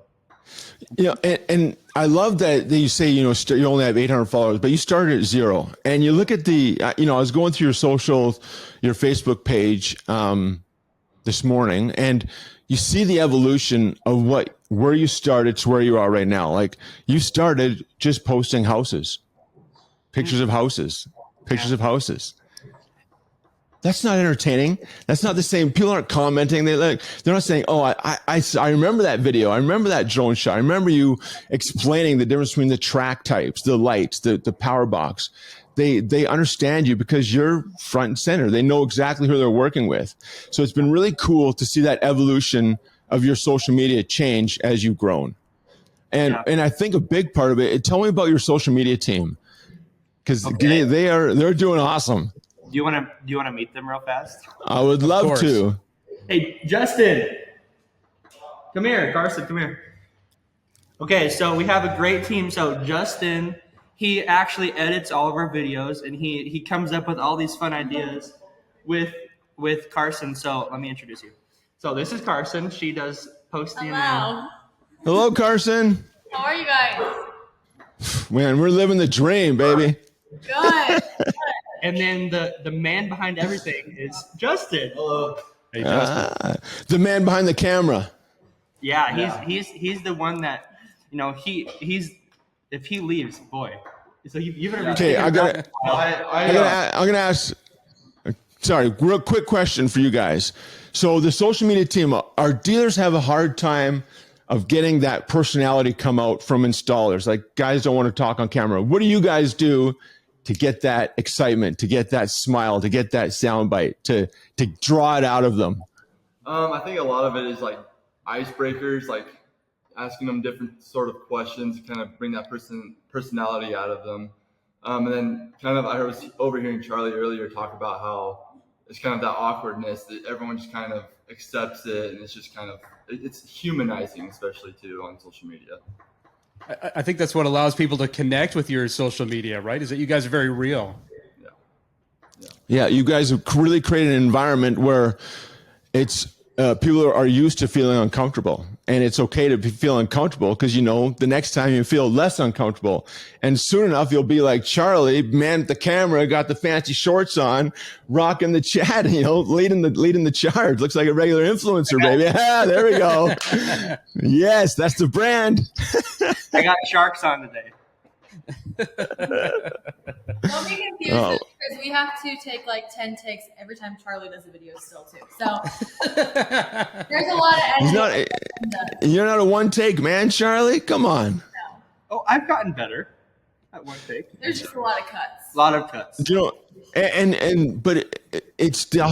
and I love that you say, you only have 800 followers, but you started at 0. And you look at I was going through your Facebook page this morning, and you see the evolution of where you started to where you are right now. Like, you started just posting pictures of houses. That's not entertaining. That's not the same. People aren't commenting. They're not saying, "Oh, I remember that video. I remember that drone shot. I remember you explaining the difference between the track types, the lights, the power box." They understand you because you're front and center. They know exactly who they're working with. So it's been really cool to see that evolution of your social media change as you've grown. And I think a big part of it. Tell me about your social media team, because they're doing awesome. Do you want to meet them real fast? I would love to. Hey, Justin, come here. Carson, come here. Okay, so we have a great team. So Justin, he actually edits all of our videos, and he comes up with all these fun ideas with Carson. So let me introduce you. So this is Carson. She does posting. Hello, Carson. How are you guys? Man, we're living the dream, baby. Good. And then the man behind everything is Justin. Hello. Hey, Justin. The man behind the camera. Yeah, he's the one that, he's if he leaves, boy. So you better. Okay, I'm gonna ask. Sorry, real quick question for you guys. So the social media team, our dealers have a hard time of getting that personality come out from installers. Like, guys don't want to talk on camera. What do you guys do to get that excitement, to get that smile, to get that soundbite, to draw it out of them? I think a lot of it is like icebreakers, like asking them different sort of questions to kind of bring that personality out of them. And then kind of, I was overhearing Charlie earlier talk about how it's kind of that awkwardness that everyone just kind of accepts it, and it's just kind of, it's humanizing, especially too on social media. I think that's what allows people to connect with your social media, right? Is that you guys are very real. Yeah, you guys have really created an environment where it's people are used to feeling uncomfortable, and it's okay to feel uncomfortable because the next time you feel less uncomfortable, and soon enough you'll be like Charlie, man at the camera, got the fancy shorts on, rocking the chat, leading the charge. Looks like a regular influencer, baby. There we go. Yes, that's the brand. I got sharks on today. Don't be confused because we have to take like 10 takes every time Charlie does a video still too. So there's a lot of editing. You're not a one take man, Charlie. Come on. No. Oh, I've gotten better at one take. There's just a lot of cuts. A lot of cuts. But it's the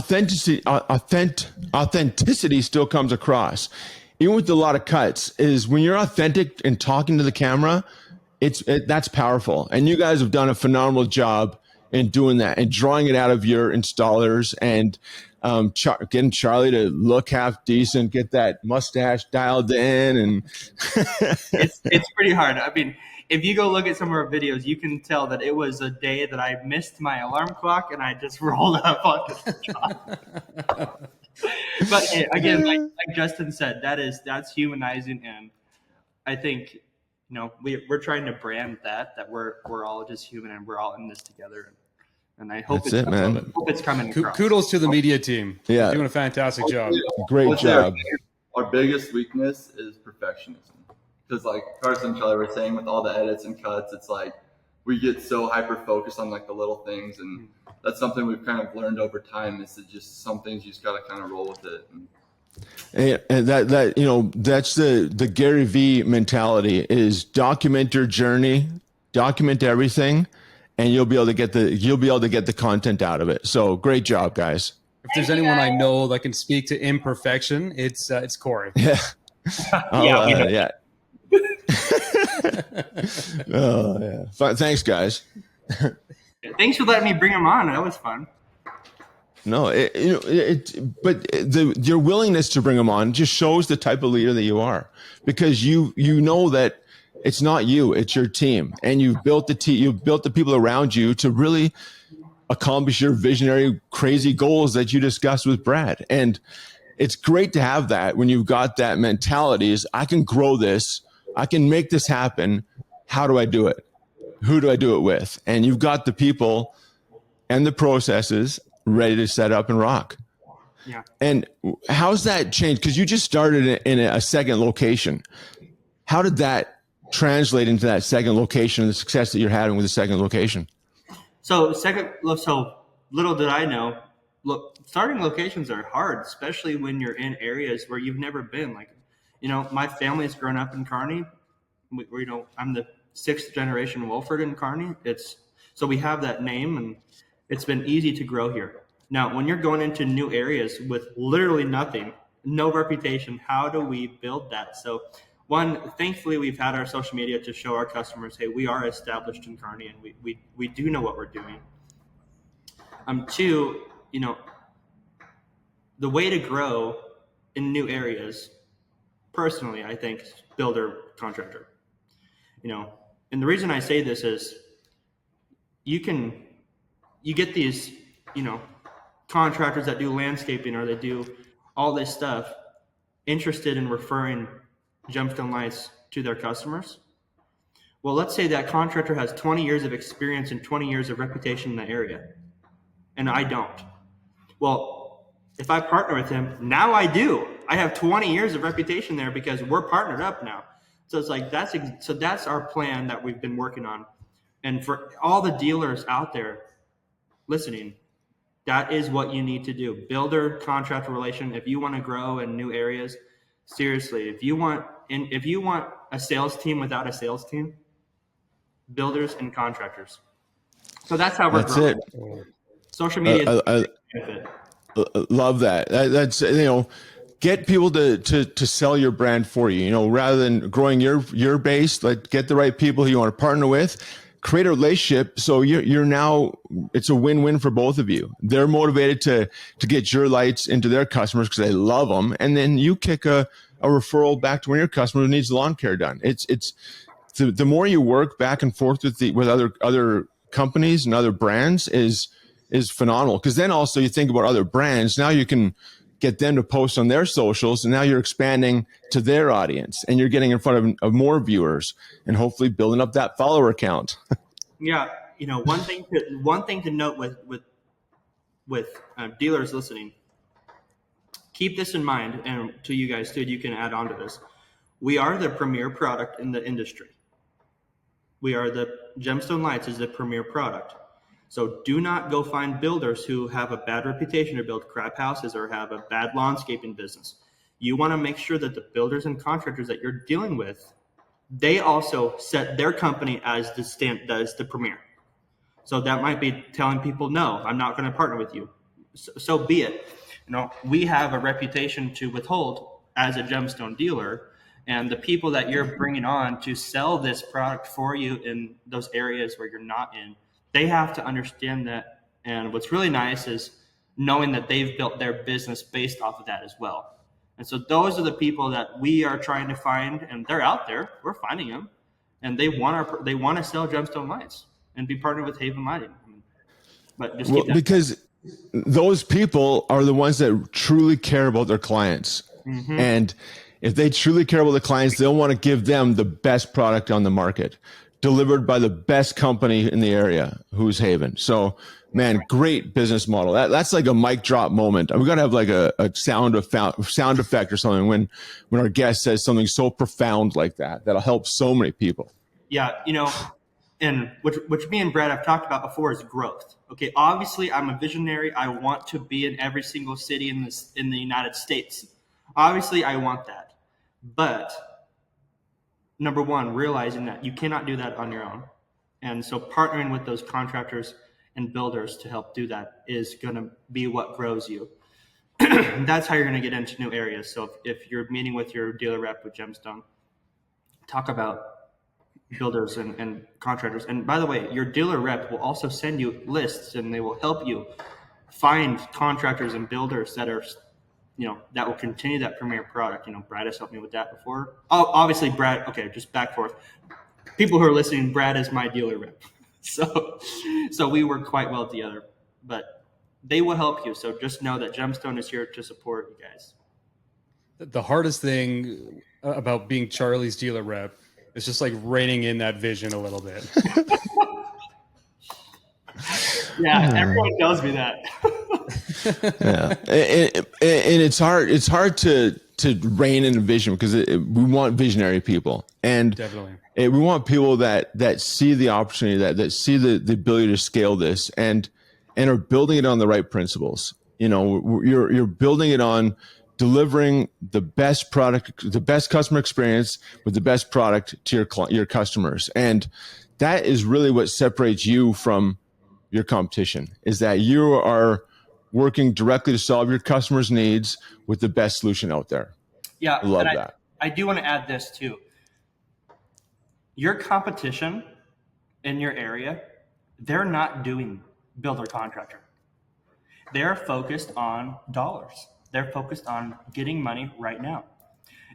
authenticity still comes across, even with a lot of cuts. Is when you're authentic and talking to the camera. That's powerful, and you guys have done a phenomenal job in doing that and drawing it out of your installers and getting Charlie to look half decent, get that mustache dialed in, and it's pretty hard. I mean, if you go look at some of our videos, you can tell that it was a day that I missed my alarm clock and I just rolled up on the job. But again, like Justin said, that's humanizing, and I think. We're trying to brand that we're all just human and we're all in this together. And I hope it's coming across. Kudos to the media team. Yeah. You're doing a fantastic job. Great job. Our biggest weakness is perfectionism. Because like Carson and Charlie were saying, with all the edits and cuts, it's like we get so hyper-focused on like the little things. And that's something we've kind of learned over time, is that just some things you just got to kind of roll with it. And that's the Gary V mentality, is document your journey, document everything, and you'll be able to get the content out of it. So great job, guys. If there's anyone I know that can speak to imperfection, it's Corey. Yeah. Yeah. Oh yeah. Thanks, guys. Thanks for letting me bring him on. That was fun. No, but your willingness to bring them on just shows the type of leader that you are, because you know that it's not you, it's your team, and you've built the people around you to really accomplish your visionary, crazy goals that you discussed with Brad. And it's great to have that when you've got that mentality is, I can grow this, I can make this happen. How do I do it? Who do I do it with? And you've got the people and the processes ready to set up and rock. Yeah. And how's that changed? Because you just started in a second location. How did that translate into that second location and the success that you're having with the second location? So little did I know, look, starting locations are hard, especially when you're in areas where you've never been. Like, my family's grown up in Kearney. I'm the 6th generation Wolford in Kearney. So we have that name, and it's been easy to grow here. Now, when you're going into new areas with literally nothing, no reputation, how do we build that? So one, thankfully, we've had our social media to show our customers, hey, we are established in Kearney, and we do know what we're doing. Two, the way to grow in new areas, personally, I think, is builder contractor. And the reason I say this is you get these, contractors that do landscaping or they do all this stuff interested in referring Gemstone Lights to their customers. Well, let's say that contractor has 20 years of experience and 20 years of reputation in the area, and I don't. Well, if I partner with him, now I do. I have 20 years of reputation there because we're partnered up now. So it's like that's our plan that we've been working on. And for all the dealers out there listening, that is what you need to do. Builder contractor relation. If you want to grow in new areas, seriously, if you want a sales team without a sales team, builders and contractors. So that's how we're growing. It. Social media I love that. That's get people to sell your brand for you. Rather than growing your base, like get the right people who you want to partner with. Create a relationship so you're now, it's a win-win for both of you. They're motivated to get your lights into their customers because they love them, and then you kick a referral back to one of your customers who needs lawn care done. It's the more you work back and forth with other companies and other brands is phenomenal, because then also you think about other brands. Now you can get them to post on their socials, and now you're expanding to their audience, and you're getting in front of more viewers, and hopefully building up that follower count. Yeah, one thing to note with dealers listening, keep this in mind, and to you guys too, you can add on to this. We are the premier product in the industry. Gemstone Lights is the premier product. So do not go find builders who have a bad reputation or build crap houses or have a bad landscaping business. You want to make sure that the builders and contractors that you're dealing with, they also set their company as the premier. So that might be telling people, no, I'm not going to partner with you. So be it. We have a reputation to withhold as a gemstone dealer, and the people that you're bringing on to sell this product for you in those areas where you're not in, they have to understand that. And what's really nice is knowing that they've built their business based off of that as well. And so those are the people that we are trying to find, and they're out there. We're finding them, and they want to sell Gemstone Lights and be partnered with Haven Lighting. But just keep that because those people are the ones that truly care about their clients. Mm-hmm. And if they truly care about the clients, they'll want to give them the best product on the market, delivered by the best company in the area, who's Haven. So, man, great business model. That's like a mic drop moment. We got to have like a sound effect or something when our guest says something so profound like that. That'll help so many people. Yeah, and which me and Brad have talked about before is growth. Okay, obviously I'm a visionary. I want to be in every single city in the United States. Obviously, I want that, but number one, realizing that you cannot do that on your own. And so partnering with those contractors and builders to help do that is going to be what grows you. That's how you're going to get into new areas. So if you're meeting with your dealer rep with Gemstone, talk about builders and contractors. And by the way, your dealer rep will also send you lists, and they will help you find contractors and builders that are, that will continue that premier product. Brad has helped me with that before. Oh, obviously Brad. Okay, just back forth. People who are listening, Brad is my dealer rep. So we work quite well together, but they will help you. So just know that Gemstone is here to support you guys. The hardest thing about being Charlie's dealer rep is just like reining in that vision a little bit. Yeah, everyone tells me that. Yeah, and it's hard. It's hard to rein in a vision because we want visionary people, and Definitely. we want people that see the opportunity, that see the ability to scale this, and are building it on the right principles. You're building it on delivering the best product, the best customer experience with the best product to your customers, and that is really what separates you from your competition. Is that you are working directly to solve your customers' needs with the best solution out there. Yeah, I love that. I do want to add this too. Your competition in your area, they're not doing builder contractor. They're focused on dollars. They're focused on getting money right now.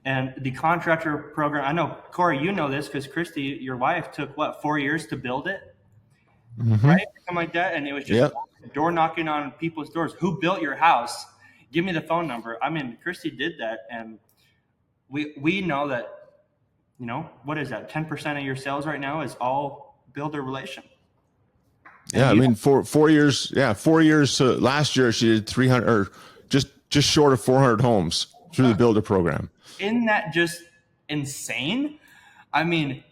And the contractor program, I know, Corey, you know this because Christy, your wife, took 4 years to build it? Mm-hmm. Right? Something like that. And it was just door knocking on people's doors. Who built your house? Give me the phone number. I mean, Christy did that. And we know that, what is that? 10% of your sales right now is all builder relation. Yeah, I mean, for 4 years. Yeah, 4 years. So last year she did 300 or just short of 400 homes through the builder program. Isn't that just insane? I mean,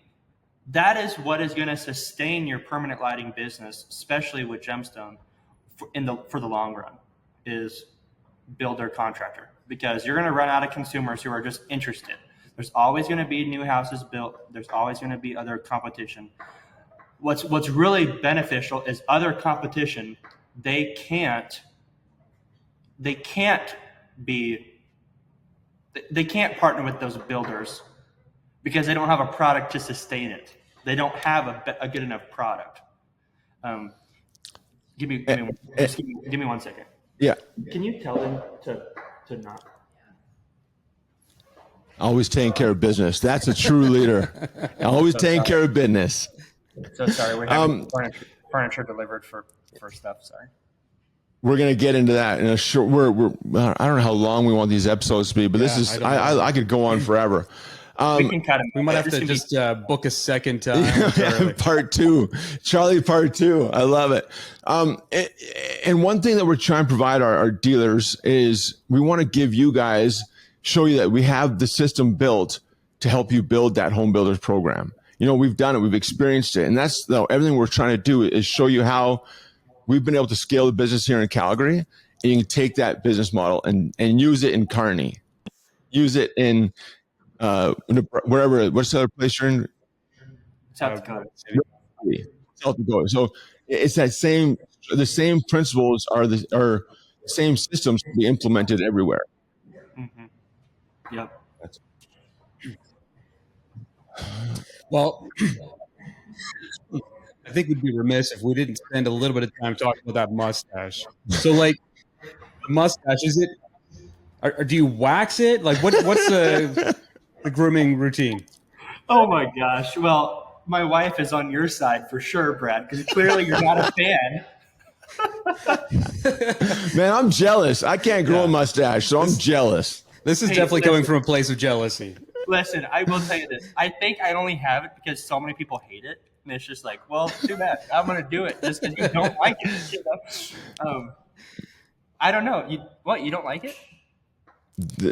that is what is going to sustain your permanent lighting business, especially with Gemstone, for the long run, is builder contractor, because you're going to run out of consumers who are just interested. There's always going to be new houses built. There's always going to be other competition. What's really beneficial is other competition. They can't partner with those builders because they don't have a product to sustain it. They don't have a good enough product. Give me 1 second. Yeah. Can you tell them to not? Always taking care of business. That's a true leader. Always taking care of business. So sorry, we're having furniture delivered for stuff. Sorry. We're going to get into that in a short. I don't know how long we want these episodes to be, but this is I could go on forever. We can cut them. We might have to just book a second time. Part 2, Charlie, part 2. I love it. And one thing that we're trying to provide our dealers is we want to give you guys, show you that we have the system built to help you build that home builders program. We've done it, we've experienced it, and that's everything we're trying to do is show you how we've been able to scale the business here in Calgary, and you can take that business model and use it in Kearney, use it in wherever. What's the other place you're in? South Dakota. South Dakota. So it's the same principles are the same systems to be implemented everywhere. Mm-hmm. Yep. Well, I think we'd be remiss if we didn't spend a little bit of time talking about that mustache. So, like, mustache, is it? Do you wax it? Like, what's the grooming routine? Oh my gosh! Well, my wife is on your side for sure, Brad, because clearly you're not a fan. Man, I'm jealous. I can't grow a mustache, so I'm jealous. This is definitely coming from a place of jealousy. Listen, I will tell you this. I think I only have it because so many people hate it. And it's just like, well, too bad. I'm going to do it just because you don't like it. I don't know. You don't like it?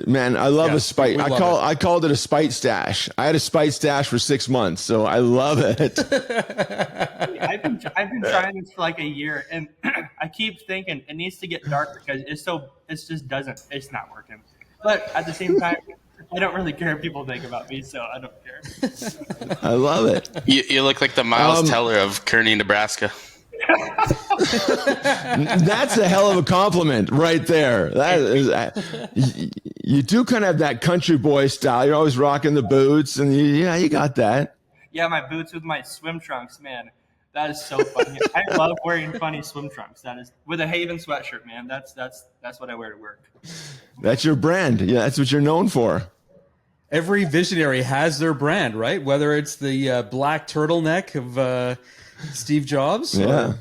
Man, I love a spite. I called it a spite stash. I had a spite stash for 6 months, so I love it. I've been trying this for like a year, and I keep thinking it needs to get dark because it's not working. But at the same time, I don't really care what people think about me, so I don't care. I love it. You look like the Miles Teller of Kearney, Nebraska. That's a hell of a compliment right there. That is, you do kind of have that country boy style. You're always rocking the boots, and you got that. Yeah, my boots with my swim trunks, man. That is so funny. I love wearing funny swim trunks. That is with a Haven sweatshirt, man. That's what I wear to work. That's your brand. Yeah, that's what you're known for. Every visionary has their brand, right? Whether it's the black turtleneck of Steve Jobs, Yeah.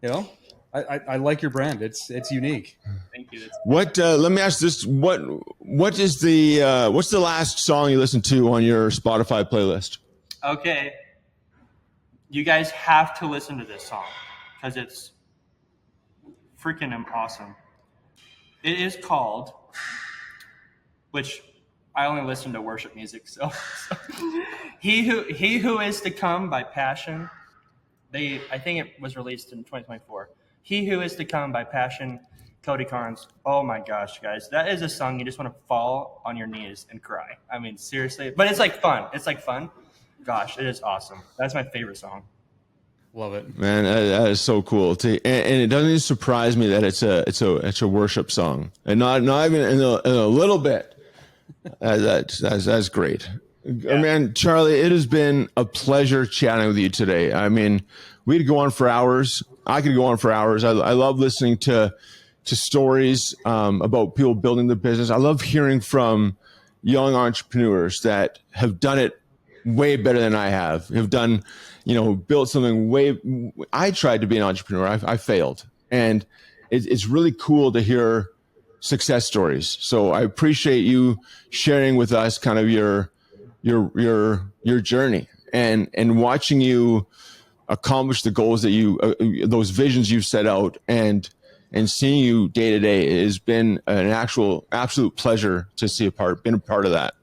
Or, I like your brand. It's unique. Thank you. What? Let me ask this: What is the what's the last song you listened to on your Spotify playlist? Okay. You guys have to listen to this song because it's freaking awesome. It is called, which I only listen to worship music, so He Who Is to Come by Passion. I think it was released in 2024. He Who Is to Come by Passion, Cody Carnes. Oh my gosh, guys. That is a song you just want to fall on your knees and cry. I mean, seriously. But it's like fun. It's like fun. Gosh, it is awesome. That's my favorite song. Love it, man. That is so cool. And it doesn't even surprise me that it's a worship song, and not even in a little bit. That's great. Yeah. Man, Charlie, it has been a pleasure chatting with you today. I mean, we could go on for hours. I could go on for hours. I love listening to stories about people building their business. I love hearing from young entrepreneurs that have done it way better than I have done, built something I tried to be an entrepreneur. I failed. And it's really cool to hear success stories. So I appreciate you sharing with us kind of your journey and watching you accomplish the goals that those visions you've set out and seeing you day to day has been an absolute pleasure to been a part of that.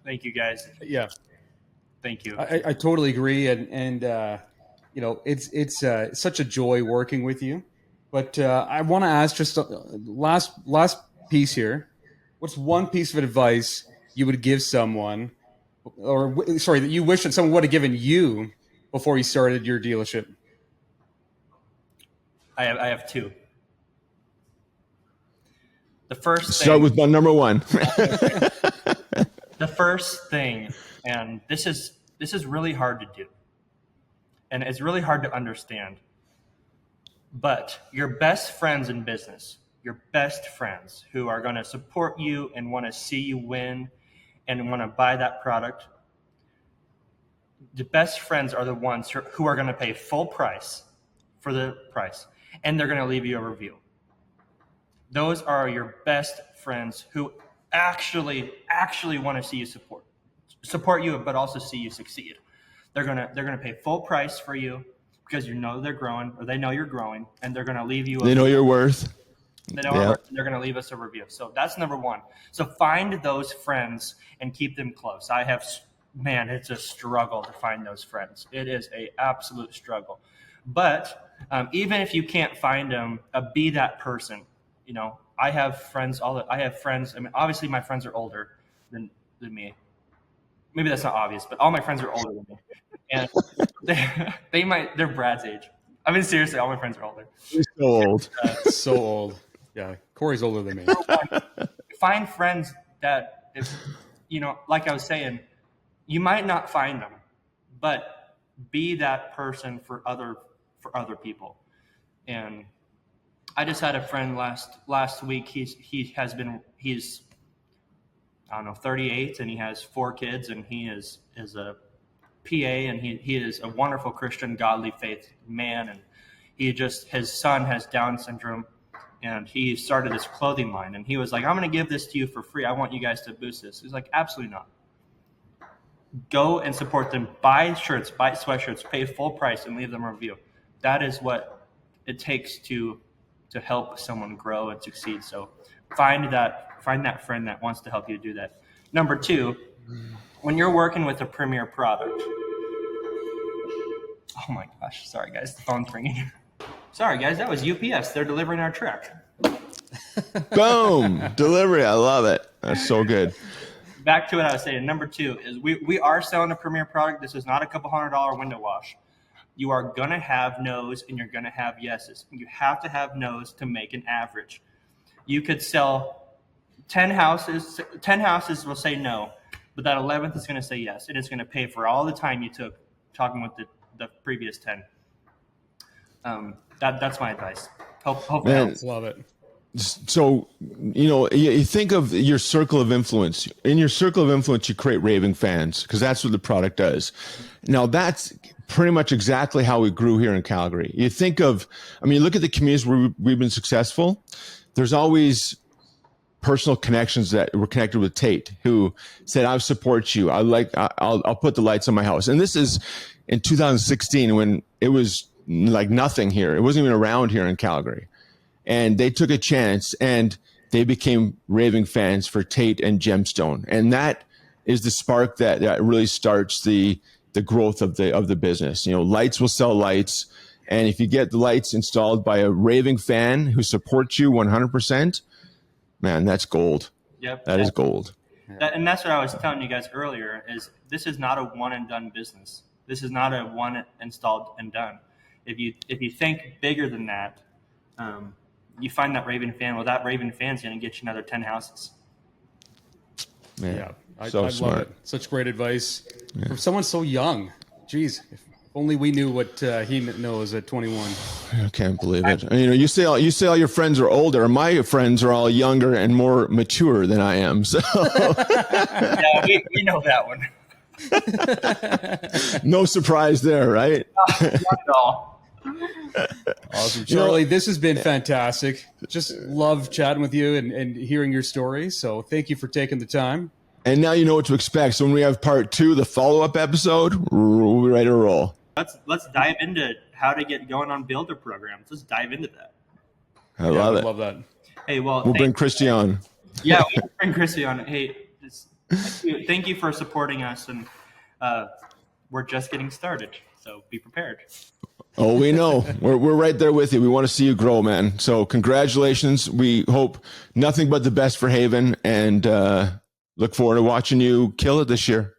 Thank you, guys. Yeah. Thank you. I totally agree. And it's such a joy working with you, but I want to ask just a last piece here. What's one piece of advice you would give someone that you wish that someone would have given you before you started your dealership? I have two. The first thing, start with number one. The first thing, and this is really hard to do, and it's really hard to understand, but your best friends in business, your best friends who are going to support you and want to see you win and want to buy that product, the best friends are the ones who are going to pay full price for the price, and they're going to leave you a review. Those are your best friends who actually want to see you support you, but also see you succeed. They're gonna pay full price for you because they're growing, or they know you're growing, and they're gonna leave you. They know your worth. They know our worth, and they're gonna leave us a review. So that's number one. So find those friends and keep them close. It's a struggle to find those friends. It is a absolute struggle. But even if you can't find them, be that person. I have friends. I mean, obviously, my friends are older than me. Maybe that's not obvious, but all my friends are older than me, and they're Brad's age. I mean, seriously, all my friends are older. He's so old. So old. Yeah, Corey's older than me. Find friends that, if like I was saying, you might not find them, but be that person for other people. And I just had a friend last week. He's 38, and he has 4 kids, and he is a PA, and he is a wonderful Christian, godly faith man, and his son has Down syndrome, and he started this clothing line, and he was like, I'm going to give this to you for free. I want you guys to boost this. He's like, absolutely not. Go and support them. Buy shirts, buy sweatshirts, pay full price, and leave them a review. That is what it takes to help someone grow and succeed. So find that friend that wants to help you do that. Number 2, when you're working with a premier product. Oh my gosh, sorry guys, the phone's ringing. Sorry guys, that was UPS. They're delivering our truck. Boom, delivery. I love it. That's so good. Back to what I was saying. Number 2 is we are selling a premier product. This is not a couple $100 window wash. You are going to have no's and you're going to have yeses. You have to have no's to make an average. You could sell 10 houses. 10 houses will say no, but that 11th is going to say yes. And it's going to pay for all the time you took talking with the previous 10. That's my advice. Hope Man. helps. Love it. So, you think of your circle of influence. In your circle of influence, you create raving fans because that's what the product does. Now, that's pretty much exactly how we grew here in Calgary. You think of, you look at the communities where we've been successful. There's always personal connections that were connected with Tate, who said, "I support you. I'll put the lights on my house." And this is in 2016 when it was like nothing here. It wasn't even around here in Calgary. And they took a chance and they became raving fans for Tate and Gemstone. And that is the spark that really starts the growth of the business. Lights will sell lights. And if you get the lights installed by a raving fan who supports you 100%, man, that's gold. Yep. That is gold. And that's what I was telling you guys earlier, is this is not a one and done business. This is not a one installed and done. If you think bigger than that, you find that raving fan. Well, that raving fan's going to get you another 10 houses. Man, Yeah, I smart. love it. Such great advice from someone so young. Jeez, if only we knew what he knows at 21. I can't believe it. You say all your friends are older. My friends are all younger and more mature than I am. So Yeah, we know that one. no surprise there, right? Not at all. Awesome. Charlie, this has been fantastic. Just love chatting with you and hearing your story. So thank you for taking the time. And now you know what to expect. So when we have part 2, the follow-up episode, we'll be ready to roll. Let's dive into how to get going on builder programs. Let's dive into that. I love it. Love that. Hey, well, We'll bring Christy on. Yeah, we bring Christy on. Hey, thank you for supporting us, and we're just getting started, so be prepared. Oh, we know. We're right there with you. We want to see you grow, man. So congratulations. We hope nothing but the best for Haven, and look forward to watching you kill it this year.